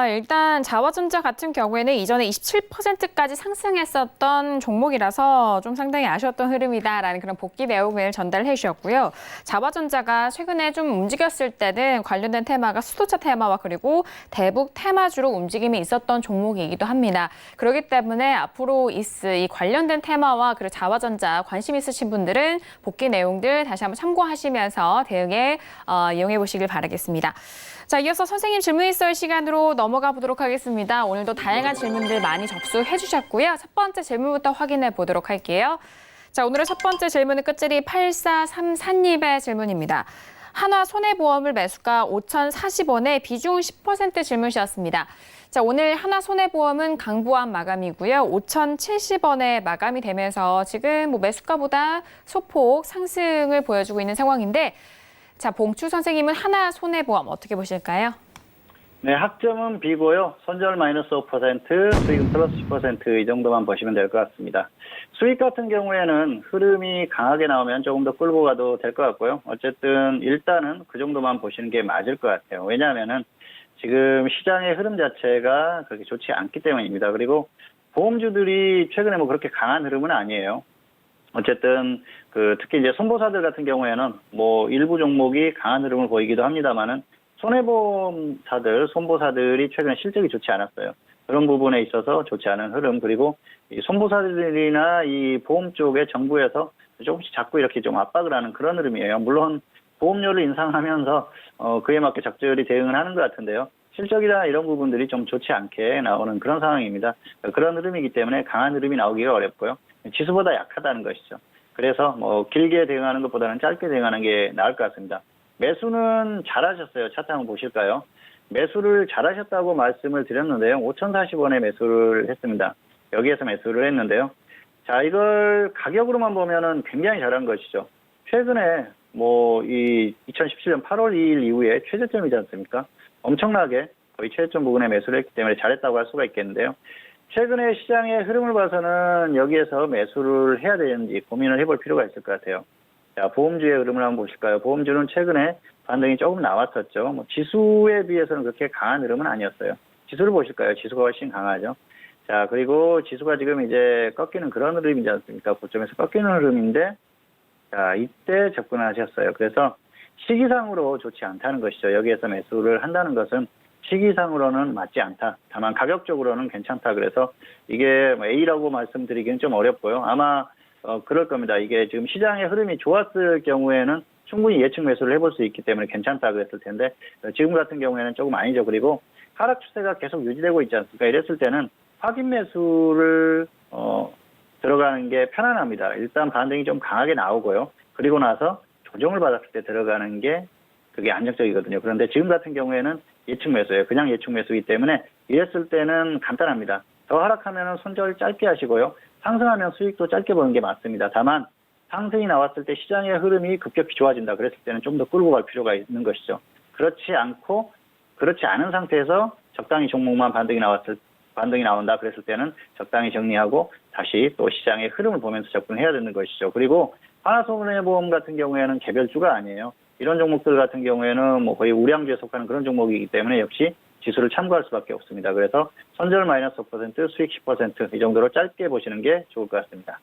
일단 자화전자 같은 경우에는 이전에 27%까지 상승했었던 종목이라서 좀 상당히 아쉬웠던 흐름이다라는 그런 복귀 내용을 전달해 주셨고요. 자화전자가 최근에 좀 움직였을 때는 관련된 테마가 수소차 테마와 그리고 대북 테마주로 움직임이 있었던 종목이기도 합니다. 그렇기 때문에 앞으로 이 관련된 테마와 그리고 자화전자 관심 있으신 분들은 복귀 내용들 다시 한번 참고하시면서 대응에 이용해 보시길 바라겠습니다. 자, 이어서 선생님 질문 있어요 시간으로 넘어가 보도록 하겠습니다. 오늘도 다양한 질문들 많이 접수해 주셨고요. 첫 번째 질문부터 확인해 보도록 할게요. 자, 오늘의 첫 번째 질문은 끝자리 8434님의 질문입니다. 한화 손해보험을 매수가 5,040원에 비중 10% 질문이셨습니다. 자, 오늘 한화 손해보험은 강보합 마감이고요. 5,070원에 마감이 되면서 지금 뭐 매수가보다 소폭 상승을 보여주고 있는 상황인데 자, 봉추 선생님은 하나 손해보험 어떻게 보실까요? 네, 학점은 B고요. 손절 마이너스 5%, 수익은 플러스 10%이 정도만 보시면 될 것 같습니다. 수익 같은 경우에는 흐름이 강하게 나오면 조금 더 끌고 가도 될 것 같고요. 어쨌든 일단은 그 정도만 보시는 게 맞을 것 같아요. 왜냐하면은 지금 시장의 흐름 자체가 그렇게 좋지 않기 때문입니다. 그리고 보험주들이 최근에 뭐 그렇게 강한 흐름은 아니에요. 어쨌든 특히 이제 손보사들 같은 경우에는 뭐 일부 종목이 강한 흐름을 보이기도 합니다만은 손해보험사들, 손보사들이 최근에 실적이 좋지 않았어요. 그런 부분에 있어서 좋지 않은 흐름 그리고 이 손보사들이나 이 보험 쪽에 정부에서 조금씩 자꾸 이렇게 좀 압박을 하는 그런 흐름이에요. 물론 보험료를 인상하면서 그에 맞게 적절히 대응을 하는 것 같은데요. 실적이나 이런 부분들이 좀 좋지 않게 나오는 그런 상황입니다. 그런 흐름이기 때문에 강한 흐름이 나오기가 어렵고요. 지수보다 약하다는 것이죠. 그래서 뭐 길게 대응하는 것보다는 짧게 대응하는 게 나을 것 같습니다. 매수는 잘하셨어요. 차트 한번 보실까요? 매수를 잘하셨다고 말씀을 드렸는데요. 5,040원에 매수를 했습니다. 여기에서 매수를 했는데요. 자, 이걸 가격으로만 보면은 굉장히 잘한 것이죠. 최근에 뭐 이 2017년 8월 2일 이후에 최저점이지 않습니까? 엄청나게 거의 최저점 부근에 매수를 했기 때문에 잘했다고 할 수가 있겠는데요. 최근에 시장의 흐름을 봐서는 여기에서 매수를 해야 되는지 고민을 해볼 필요가 있을 것 같아요. 자, 보험주의 흐름을 한번 보실까요? 보험주는 최근에 반등이 조금 나왔었죠. 뭐 지수에 비해서는 그렇게 강한 흐름은 아니었어요. 지수를 보실까요? 지수가 훨씬 강하죠. 자, 그리고 지수가 지금 이제 꺾이는 그런 흐름이지 않습니까? 고점에서 꺾이는 흐름인데, 자, 이때 접근하셨어요. 그래서 시기상으로 좋지 않다는 것이죠. 여기에서 매수를 한다는 것은 시기상으로는 맞지 않다. 다만 가격적으로는 괜찮다. 그래서 이게 A라고 말씀드리기는 좀 어렵고요. 아마 그럴 겁니다. 이게 지금 시장의 흐름이 좋았을 경우에는 충분히 예측 매수를 해볼 수 있기 때문에 괜찮다 그랬을 텐데 지금 같은 경우에는 조금 아니죠. 그리고 하락 추세가 계속 유지되고 있지 않습니까? 이랬을 때는 확인 매수를 들어가는 게 편안합니다. 일단 반등이 좀 강하게 나오고요. 그리고 나서 조정을 받았을 때 들어가는 게 그게 안정적이거든요. 그런데 지금 같은 경우에는 예측 매수예요. 그냥 예측 매수이기 때문에 이랬을 때는 간단합니다. 더 하락하면 손절 짧게 하시고요. 상승하면 수익도 짧게 보는 게 맞습니다. 다만 상승이 나왔을 때 시장의 흐름이 급격히 좋아진다. 그랬을 때는 좀 더 끌고 갈 필요가 있는 것이죠. 그렇지 않은 상태에서 적당히 종목만 반등이 나왔을 반등이 나온다 그랬을 때는 적당히 정리하고 다시 또 시장의 흐름을 보면서 접근해야 되는 것이죠. 그리고 하나손해보험 같은 경우에는 개별주가 아니에요. 이런 종목들 같은 경우에는 뭐 거의 우량주에 속하는 그런 종목이기 때문에 역시 지수를 참고할 수밖에 없습니다. 그래서 손절 마이너스 5%, 수익 10%이 정도로 짧게 보시는 게 좋을 것 같습니다.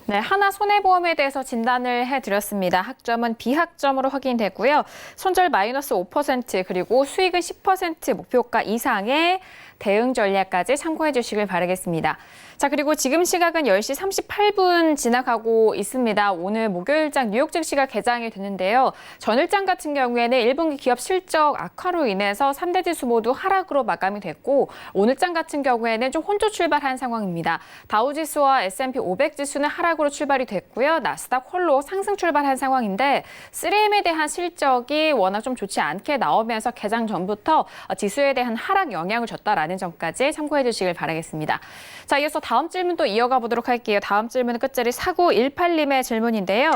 네, 하나손해보험에 대해서 진단을 해드렸습니다. 학점은 비학점으로 확인됐고요. 손절 마이너스 5% 그리고 수익은 10% 목표가 이상의 대응 전략까지 참고해 주시길 바라겠습니다. 자, 그리고 지금 시각은 10시 38분 지나가고 있습니다. 오늘 목요일장 뉴욕 증시가 개장이 되는데요. 전일장 같은 경우에는 1분기 기업 실적 악화로 인해서 3대 지수 모두 하락으로 마감이 됐고 오늘장 같은 경우에는 좀 혼조 출발한 상황입니다. 다우지수와 S&P 500 지수는 하락으로 출발이 됐고요. 나스닥 홀로 상승 출발한 상황인데 3M에 대한 실적이 워낙 좀 좋지 않게 나오면서 개장 전부터 지수에 대한 하락 영향을 줬다라는 점까지 참고해 주시길 바라겠습니다. 자, 이어서 다음 질문도 이어가 보도록 할게요. 다음 질문은 끝자리 4918님의 질문인데요.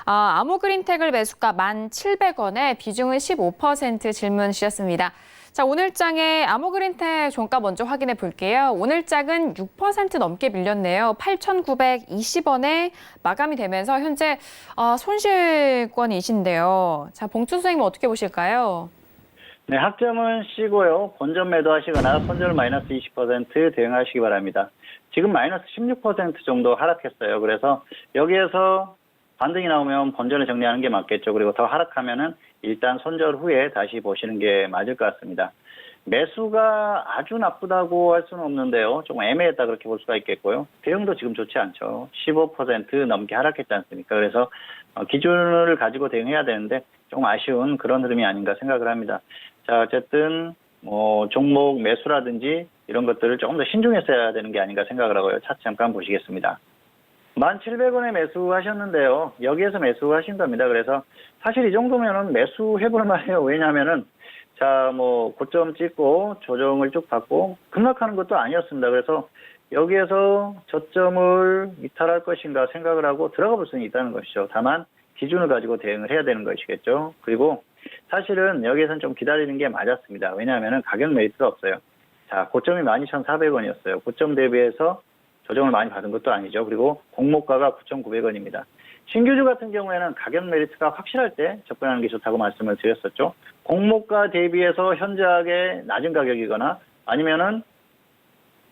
아모그린텍을 매수가 1,700원에 비중은 15% 질문 주셨습니다. 자, 오늘장의 아모그린텍 종가 먼저 확인해 볼게요. 오늘장은 6% 넘게 밀렸네요. 8,920원에 마감이 되면서 현재 손실권이신데요. 자, 봉투 선생님 어떻게 보실까요? 네, 학점은 C고요. 본전 매도하시거나 손절 마이너스 20% 대응하시기 바랍니다. 지금 마이너스 16% 정도 하락했어요. 그래서 여기에서 반등이 나오면 본전을 정리하는 게 맞겠죠. 그리고 더 하락하면은 일단 손절 후에 다시 보시는 게 맞을 것 같습니다. 매수가 아주 나쁘다고 할 수는 없는데요. 조금 애매했다 그렇게 볼 수가 있겠고요. 대응도 지금 좋지 않죠. 15% 넘게 하락했지 않습니까? 그래서 기준을 가지고 대응해야 되는데 좀 아쉬운 그런 흐름이 아닌가 생각을 합니다. 자, 어쨌든 종목 매수라든지 이런 것들을 조금 더 신중했어야 되는 게 아닌가 생각을 하고요. 차트 잠깐 보시겠습니다. 1,700원에 매수하셨는데요. 여기에서 매수하신 겁니다. 그래서 사실 이 정도면은 매수해볼 만해요. 왜냐하면은 고점 찍고 조정을 쭉 받고 급락하는 것도 아니었습니다. 그래서 여기에서 저점을 이탈할 것인가 생각을 하고 들어가 볼 수는 있다는 것이죠. 다만 기준을 가지고 대응을 해야 되는 것이겠죠. 그리고 사실은 여기에서는 좀 기다리는 게 맞았습니다. 왜냐하면은 가격 메리트가 없어요. 자, 고점이 12,400원이었어요. 고점 대비해서 조정을 많이 받은 것도 아니죠. 그리고 공모가가 9,900원입니다. 신규주 같은 경우에는 가격 메리트가 확실할 때 접근하는 게 좋다고 말씀을 드렸었죠. 공모가 대비해서 현저하게 낮은 가격이거나 아니면은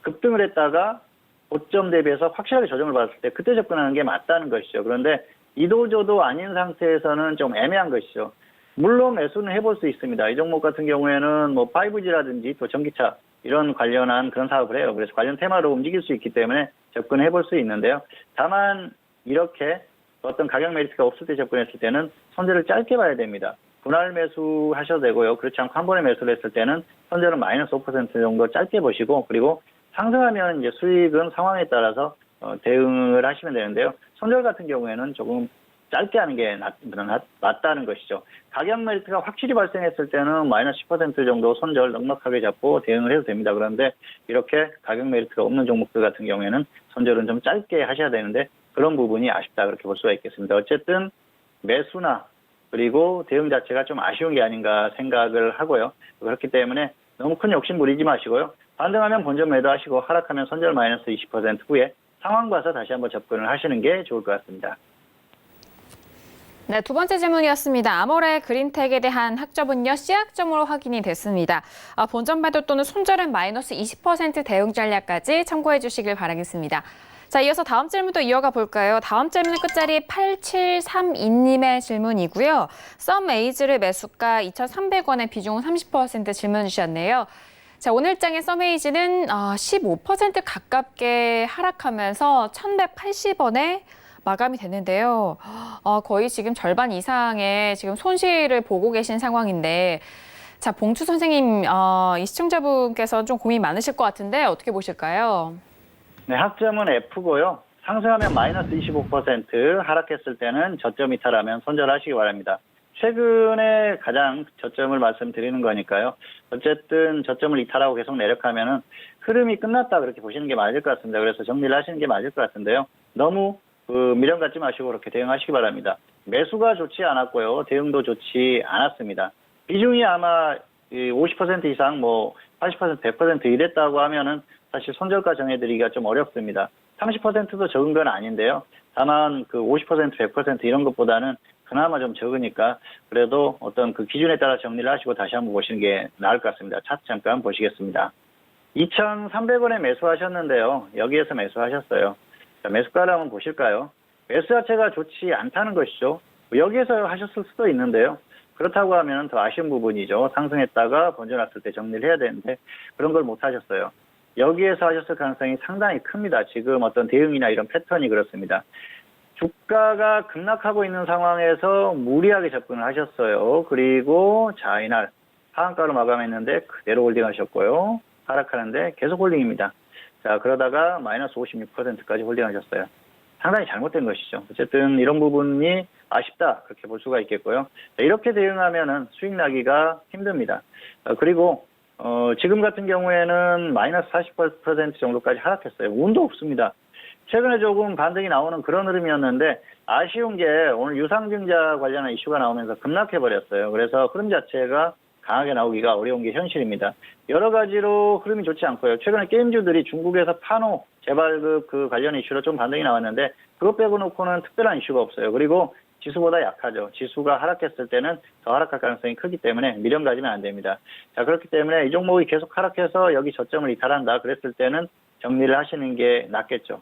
급등을 했다가 고점 대비해서 확실하게 조정을 받았을 때 그때 접근하는 게 맞다는 것이죠. 그런데 이도저도 아닌 상태에서는 좀 애매한 것이죠. 물론 매수는 해볼 수 있습니다. 이 종목 같은 경우에는 5G라든지 또 전기차 이런 관련한 그런 사업을 해요. 그래서 관련 테마로 움직일 수 있기 때문에 접근해 볼 수 있는데요. 다만 이렇게 어떤 가격 메리트가 없을 때 접근했을 때는 손절을 짧게 봐야 됩니다. 분할 매수하셔도 되고요. 그렇지 않고 한 번에 매수를 했을 때는 손절은 마이너스 5% 정도 짧게 보시고 그리고 상승하면 이제 수익은 상황에 따라서 대응을 하시면 되는데요. 손절 같은 경우에는 조금 짧게 하는 게 맞다는 것이죠. 가격 메리트가 확실히 발생했을 때는 마이너스 10% 정도 손절 넉넉하게 잡고 대응을 해도 됩니다. 그런데 이렇게 가격 메리트가 없는 종목들 같은 경우에는 손절은 좀 짧게 하셔야 되는데 그런 부분이 아쉽다 그렇게 볼 수가 있겠습니다. 어쨌든 매수나 그리고 대응 자체가 좀 아쉬운 게 아닌가 생각을 하고요. 그렇기 때문에 너무 큰 욕심 부리지 마시고요. 반등하면 본전 매도하시고 하락하면 손절 마이너스 20% 후에 상황 봐서 다시 한번 접근을 하시는 게 좋을 것 같습니다. 네, 두 번째 질문이었습니다. 아모레 그린텍에 대한 학점은요, C학점으로 확인이 됐습니다. 본전 매도 또는 손절은 마이너스 20% 대응 전략까지 참고해 주시길 바라겠습니다. 자, 이어서 다음 질문도 이어가 볼까요? 다음 질문은 끝자리 8732님의 질문이고요. 썸에이즈를 매수가 2,300원에 비중은 30% 질문 주셨네요. 자, 오늘장의 썸에이즈는 15% 가깝게 하락하면서 1,180원에 마감이 됐는데요. 거의 지금 절반 이상의 지금 손실을 보고 계신 상황인데, 자, 봉투 선생님, 이 시청자분께서 좀 고민 많으실 것 같은데 어떻게 보실까요? 네, 학점은 F고요. 상승하면 마이너스 25%, 하락했을 때는 저점 이탈하면 손절하시기 바랍니다. 최근에 가장 저점을 말씀드리는 거니까요. 어쨌든 저점을 이탈하고 계속 내려가면은 흐름이 끝났다 그렇게 보시는 게 맞을 것 같습니다. 그래서 정리를 하시는 게 맞을 것 같은데요. 너무 미련 갖지 마시고 그렇게 대응하시기 바랍니다. 매수가 좋지 않았고요. 대응도 좋지 않았습니다. 비중이 아마 50% 이상 80%, 100% 이랬다고 하면은 사실 손절가 정해드리기가 좀 어렵습니다. 30%도 적은 건 아닌데요. 다만 그 50%, 100% 이런 것보다는 그나마 좀 적으니까 그래도 어떤 그 기준에 따라 정리를 하시고 다시 한번 보시는 게 나을 것 같습니다. 차트 잠깐 보시겠습니다. 2,300원에 매수하셨는데요. 여기에서 매수하셨어요. 자, 매수가를 한번 보실까요? 매수 자체가 좋지 않다는 것이죠. 여기에서 하셨을 수도 있는데요. 그렇다고 하면 더 아쉬운 부분이죠. 상승했다가 번져놨을 때 정리를 해야 되는데 그런 걸 못 하셨어요. 여기에서 하셨을 가능성이 상당히 큽니다. 지금 어떤 대응이나 이런 패턴이 그렇습니다. 주가가 급락하고 있는 상황에서 무리하게 접근을 하셨어요. 그리고 자, 이날 하한가로 마감했는데 그대로 홀딩하셨고요. 하락하는데 계속 홀딩입니다. 자, 그러다가 마이너스 56%까지 홀딩하셨어요. 상당히 잘못된 것이죠. 어쨌든 이런 부분이 아쉽다 그렇게 볼 수가 있겠고요. 자, 이렇게 대응하면은 수익 나기가 힘듭니다. 그리고 지금 같은 경우에는 마이너스 40% 정도까지 하락했어요. 운도 없습니다. 최근에 조금 반등이 나오는 그런 흐름이었는데 아쉬운 게 오늘 유상증자 관련한 이슈가 나오면서 급락해버렸어요. 그래서 흐름 자체가 강하게 나오기가 어려운 게 현실입니다. 여러 가지로 흐름이 좋지 않고요. 최근에 게임주들이 중국에서 판호 재발급 그 관련 이슈로 좀 반등이 나왔는데 그것 빼고 놓고는 특별한 이슈가 없어요. 그리고 지수보다 약하죠. 지수가 하락했을 때는 더 하락할 가능성이 크기 때문에 미련 가지면 안 됩니다. 자, 그렇기 때문에 이 종목이 계속 하락해서 여기 저점을 이탈한다 그랬을 때는 정리를 하시는 게 낫겠죠.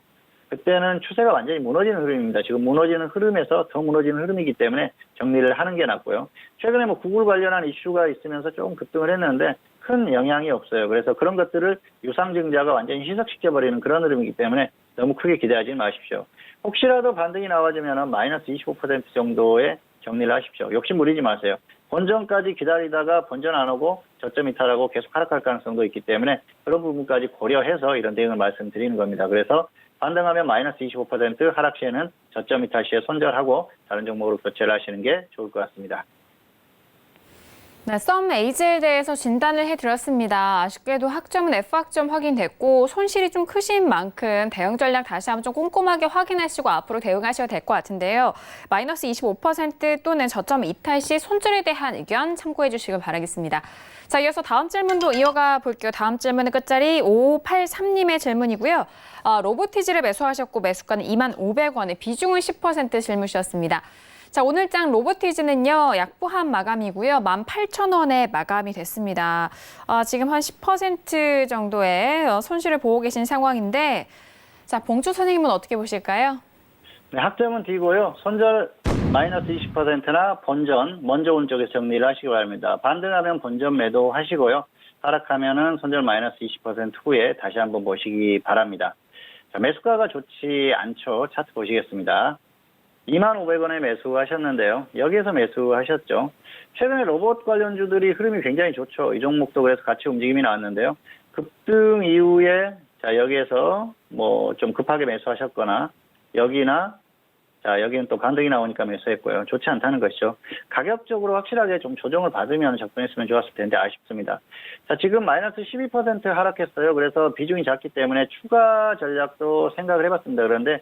그때는 추세가 완전히 무너지는 흐름입니다. 지금 무너지는 흐름에서 더 무너지는 흐름이기 때문에 정리를 하는 게 낫고요. 최근에 뭐 구글 관련한 이슈가 있으면서 조금 급등을 했는데 큰 영향이 없어요. 그래서 그런 것들을 유상증자가 완전히 희석시켜버리는 그런 흐름이기 때문에 너무 크게 기대하지 마십시오. 혹시라도 반등이 나와주면 마이너스 25% 정도의 정리를 하십시오. 욕심 부리지 마세요. 본전까지 기다리다가 본전 안 오고 저점 이탈하고 계속 하락할 가능성도 있기 때문에 그런 부분까지 고려해서 이런 대응을 말씀드리는 겁니다. 그래서 반등하면 마이너스 25%, 하락 시에는 저점 이탈 시에 손절하고 다른 종목으로 교체를 하시는 게 좋을 것 같습니다. 네, 썸 에이즈에 대해서 진단을 해드렸습니다. 아쉽게도 학점은 F학점 확인됐고 손실이 좀 크신 만큼 대응 전략 다시 한번 좀 꼼꼼하게 확인하시고 앞으로 대응하셔야 될 것 같은데요. 마이너스 25% 또는 저점 이탈 시 손절에 대한 의견 참고해 주시길 바라겠습니다. 자, 이어서 다음 질문도 이어가 볼게요. 다음 질문은 끝자리 5583님의 질문이고요. 로보티지를 매수하셨고 매수가는 25,500원에 비중은 10% 실무셨습니다. 자, 오늘장 로보티즈는요, 약보합 마감이고요. 18,000원에 마감이 됐습니다. 지금 한 10% 정도의 손실을 보고 계신 상황인데, 자, 봉주 선생님은 어떻게 보실까요? 네, 학점은 D고요. 손절 마이너스 20%나 본전, 먼저 오른쪽에서 정리를 하시기 바랍니다. 반등하면 본전 매도하시고요. 하락하면은 손절 마이너스 20% 후에 다시 한번 보시기 바랍니다. 자, 매수가가 좋지 않죠. 차트 보시겠습니다. 25,500원에 매수하셨는데요. 여기에서 매수하셨죠. 최근에 로봇 관련주들이 흐름이 굉장히 좋죠. 이 종목도 그래서 같이 움직임이 나왔는데요. 급등 이후에 자, 여기에서 뭐 좀 급하게 매수하셨거나 여기나 자, 여기는 또 반등이 나오니까 매수했고요. 좋지 않다는 것이죠. 가격적으로 확실하게 좀 조정을 받으면 접근했으면 좋았을 텐데 아쉽습니다. 자, 지금 마이너스 12% 하락했어요. 그래서 비중이 작기 때문에 추가 전략도 생각을 해봤습니다. 그런데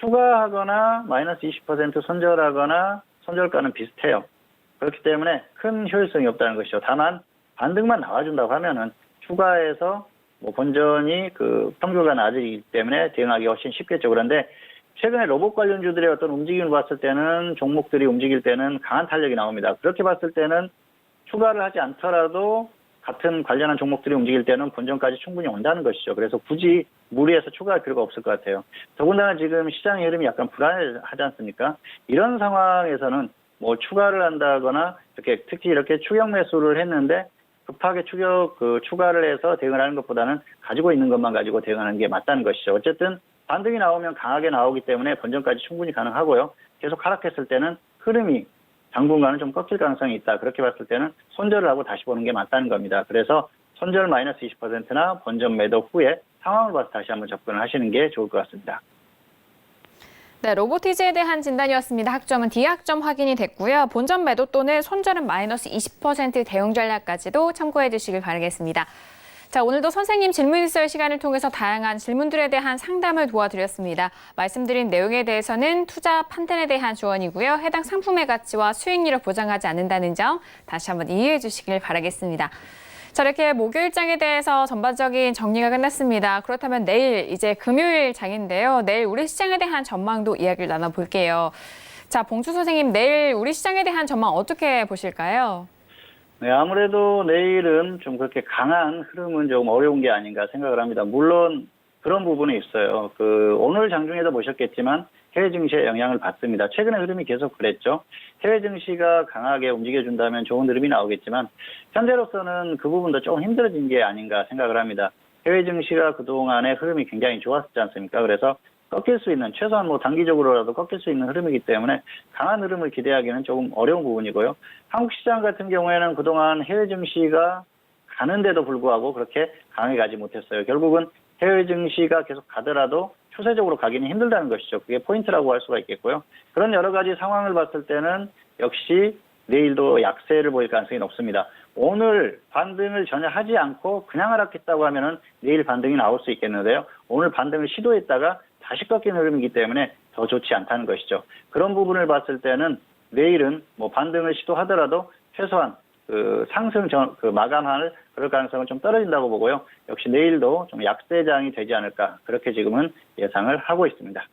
추가하거나 마이너스 20% 손절하거나 손절가는 비슷해요. 그렇기 때문에 큰 효율성이 없다는 것이죠. 다만 반등만 나와준다고 하면은 추가해서 뭐 본전이 그 평균가 낮이기 때문에 대응하기 훨씬 쉽겠죠. 그런데 최근에 로봇 관련주들의 어떤 움직임을 봤을 때는 종목들이 움직일 때는 강한 탄력이 나옵니다. 그렇게 봤을 때는 추가를 하지 않더라도 같은 관련한 종목들이 움직일 때는 본전까지 충분히 온다는 것이죠. 그래서 굳이 무리해서 추가할 필요가 없을 것 같아요. 더군다나 지금 시장의 흐름이 약간 불안하지 않습니까? 이런 상황에서는 뭐 추가를 한다거나 특히 이렇게 추격 매수를 했는데 급하게 추가를 해서 대응을 하는 것보다는 가지고 있는 것만 가지고 대응하는 게 맞다는 것이죠. 어쨌든 반등이 나오면 강하게 나오기 때문에 본전까지 충분히 가능하고요. 계속 하락했을 때는 흐름이 당분간은 좀 꺾일 가능성이 있다. 그렇게 봤을 때는 손절을 하고 다시 보는 게 맞다는 겁니다. 그래서 손절 마이너스 20%나 본전 매도 후에 상황을 봐서 다시 한번 접근을 하시는 게 좋을 것 같습니다. 네, 로보티즈에 대한 진단이었습니다. 학점은 D학점 확인이 됐고요. 본전 매도 또는 손절은 마이너스 20% 대응 전략까지도 참고해 주시길 바라겠습니다. 자, 오늘도 선생님 질문 있어요 시간을 통해서 다양한 질문들에 대한 상담을 도와드렸습니다. 말씀드린 내용에 대해서는 투자 판단에 대한 조언이고요. 해당 상품의 가치와 수익률을 보장하지 않는다는 점 다시 한번 이해해 주시길 바라겠습니다. 자, 이렇게 목요일장에 대해서 전반적인 정리가 끝났습니다. 그렇다면 내일 이제 금요일장인데요. 내일 우리 시장에 대한 전망도 이야기를 나눠볼게요. 자, 봉주 선생님, 내일 우리 시장에 대한 전망 어떻게 보실까요? 네, 아무래도 내일은 좀 그렇게 강한 흐름은 조금 어려운 게 아닌가 생각을 합니다. 물론 그런 부분이 있어요. 오늘 장중에도 보셨겠지만 해외 증시에 영향을 받습니다. 최근의 흐름이 계속 그랬죠. 해외 증시가 강하게 움직여준다면 좋은 흐름이 나오겠지만 현재로서는 그 부분도 조금 힘들어진 게 아닌가 생각을 합니다. 해외 증시가 그동안의 흐름이 굉장히 좋았지 않습니까? 그래서 꺾일 수 있는, 최소한 단기적으로라도 꺾일 수 있는 흐름이기 때문에 강한 흐름을 기대하기는 조금 어려운 부분이고요. 한국 시장 같은 경우에는 그동안 해외 증시가 가는데도 불구하고 그렇게 강하게 가지 못했어요. 결국은 해외 증시가 계속 가더라도 추세적으로 가기는 힘들다는 것이죠. 그게 포인트라고 할 수가 있겠고요. 그런 여러 가지 상황을 봤을 때는 역시 내일도 약세를 보일 가능성이 높습니다. 오늘 반등을 전혀 하지 않고 그냥 하락했다고 하면은 내일 반등이 나올 수 있겠는데요. 오늘 반등을 시도했다가 다시 꺾인 흐름이기 때문에 더 좋지 않다는 것이죠. 그런 부분을 봤을 때는 내일은 반등을 시도하더라도 최소한 상승 마감할 그럴 가능성은 좀 떨어진다고 보고요. 역시 내일도 좀 약세장이 되지 않을까 그렇게 지금은 예상을 하고 있습니다.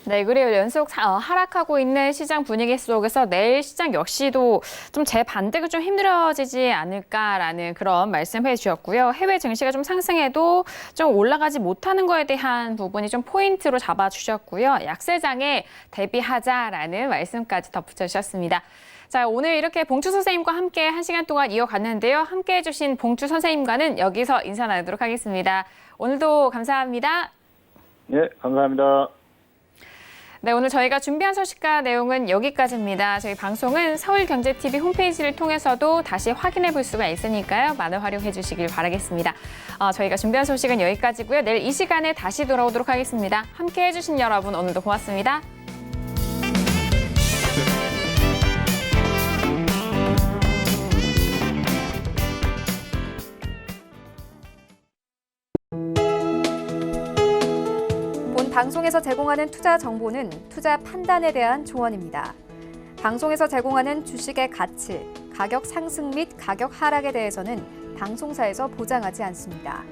네, 그리고 연속 하락하고 있는 시장 분위기 속에서 내일 시장 역시도 좀 재반등은 좀 힘들어지지 않을까라는 그런 말씀해 주셨고요. 해외 증시가 좀 상승해도 좀 올라가지 못하는 거에 대한 부분이 좀 포인트로 잡아주셨고요. 약세장에 대비하자라는 말씀까지 덧붙여 주셨습니다. 자, 오늘 이렇게 봉주 선생님과 함께 1시간 동안 이어갔는데요. 함께 해주신 봉주 선생님과는 여기서 인사 나누도록 하겠습니다. 오늘도 감사합니다. 네, 감사합니다. 네, 오늘 저희가 준비한 소식과 내용은 여기까지입니다. 저희 방송은 서울경제TV 홈페이지를 통해서도 다시 확인해 볼 수가 있으니까요. 많은 활용해 주시길 바라겠습니다. 저희가 준비한 소식은 여기까지고요. 내일 이 시간에 다시 돌아오도록 하겠습니다. 함께 해주신 여러분 오늘도 고맙습니다. 방송에서 제공하는 투자 정보는 투자 판단에 대한 조언입니다. 방송에서 제공하는 주식의 가치, 가격 상승 및 가격 하락에 대해서는 방송사에서 보장하지 않습니다.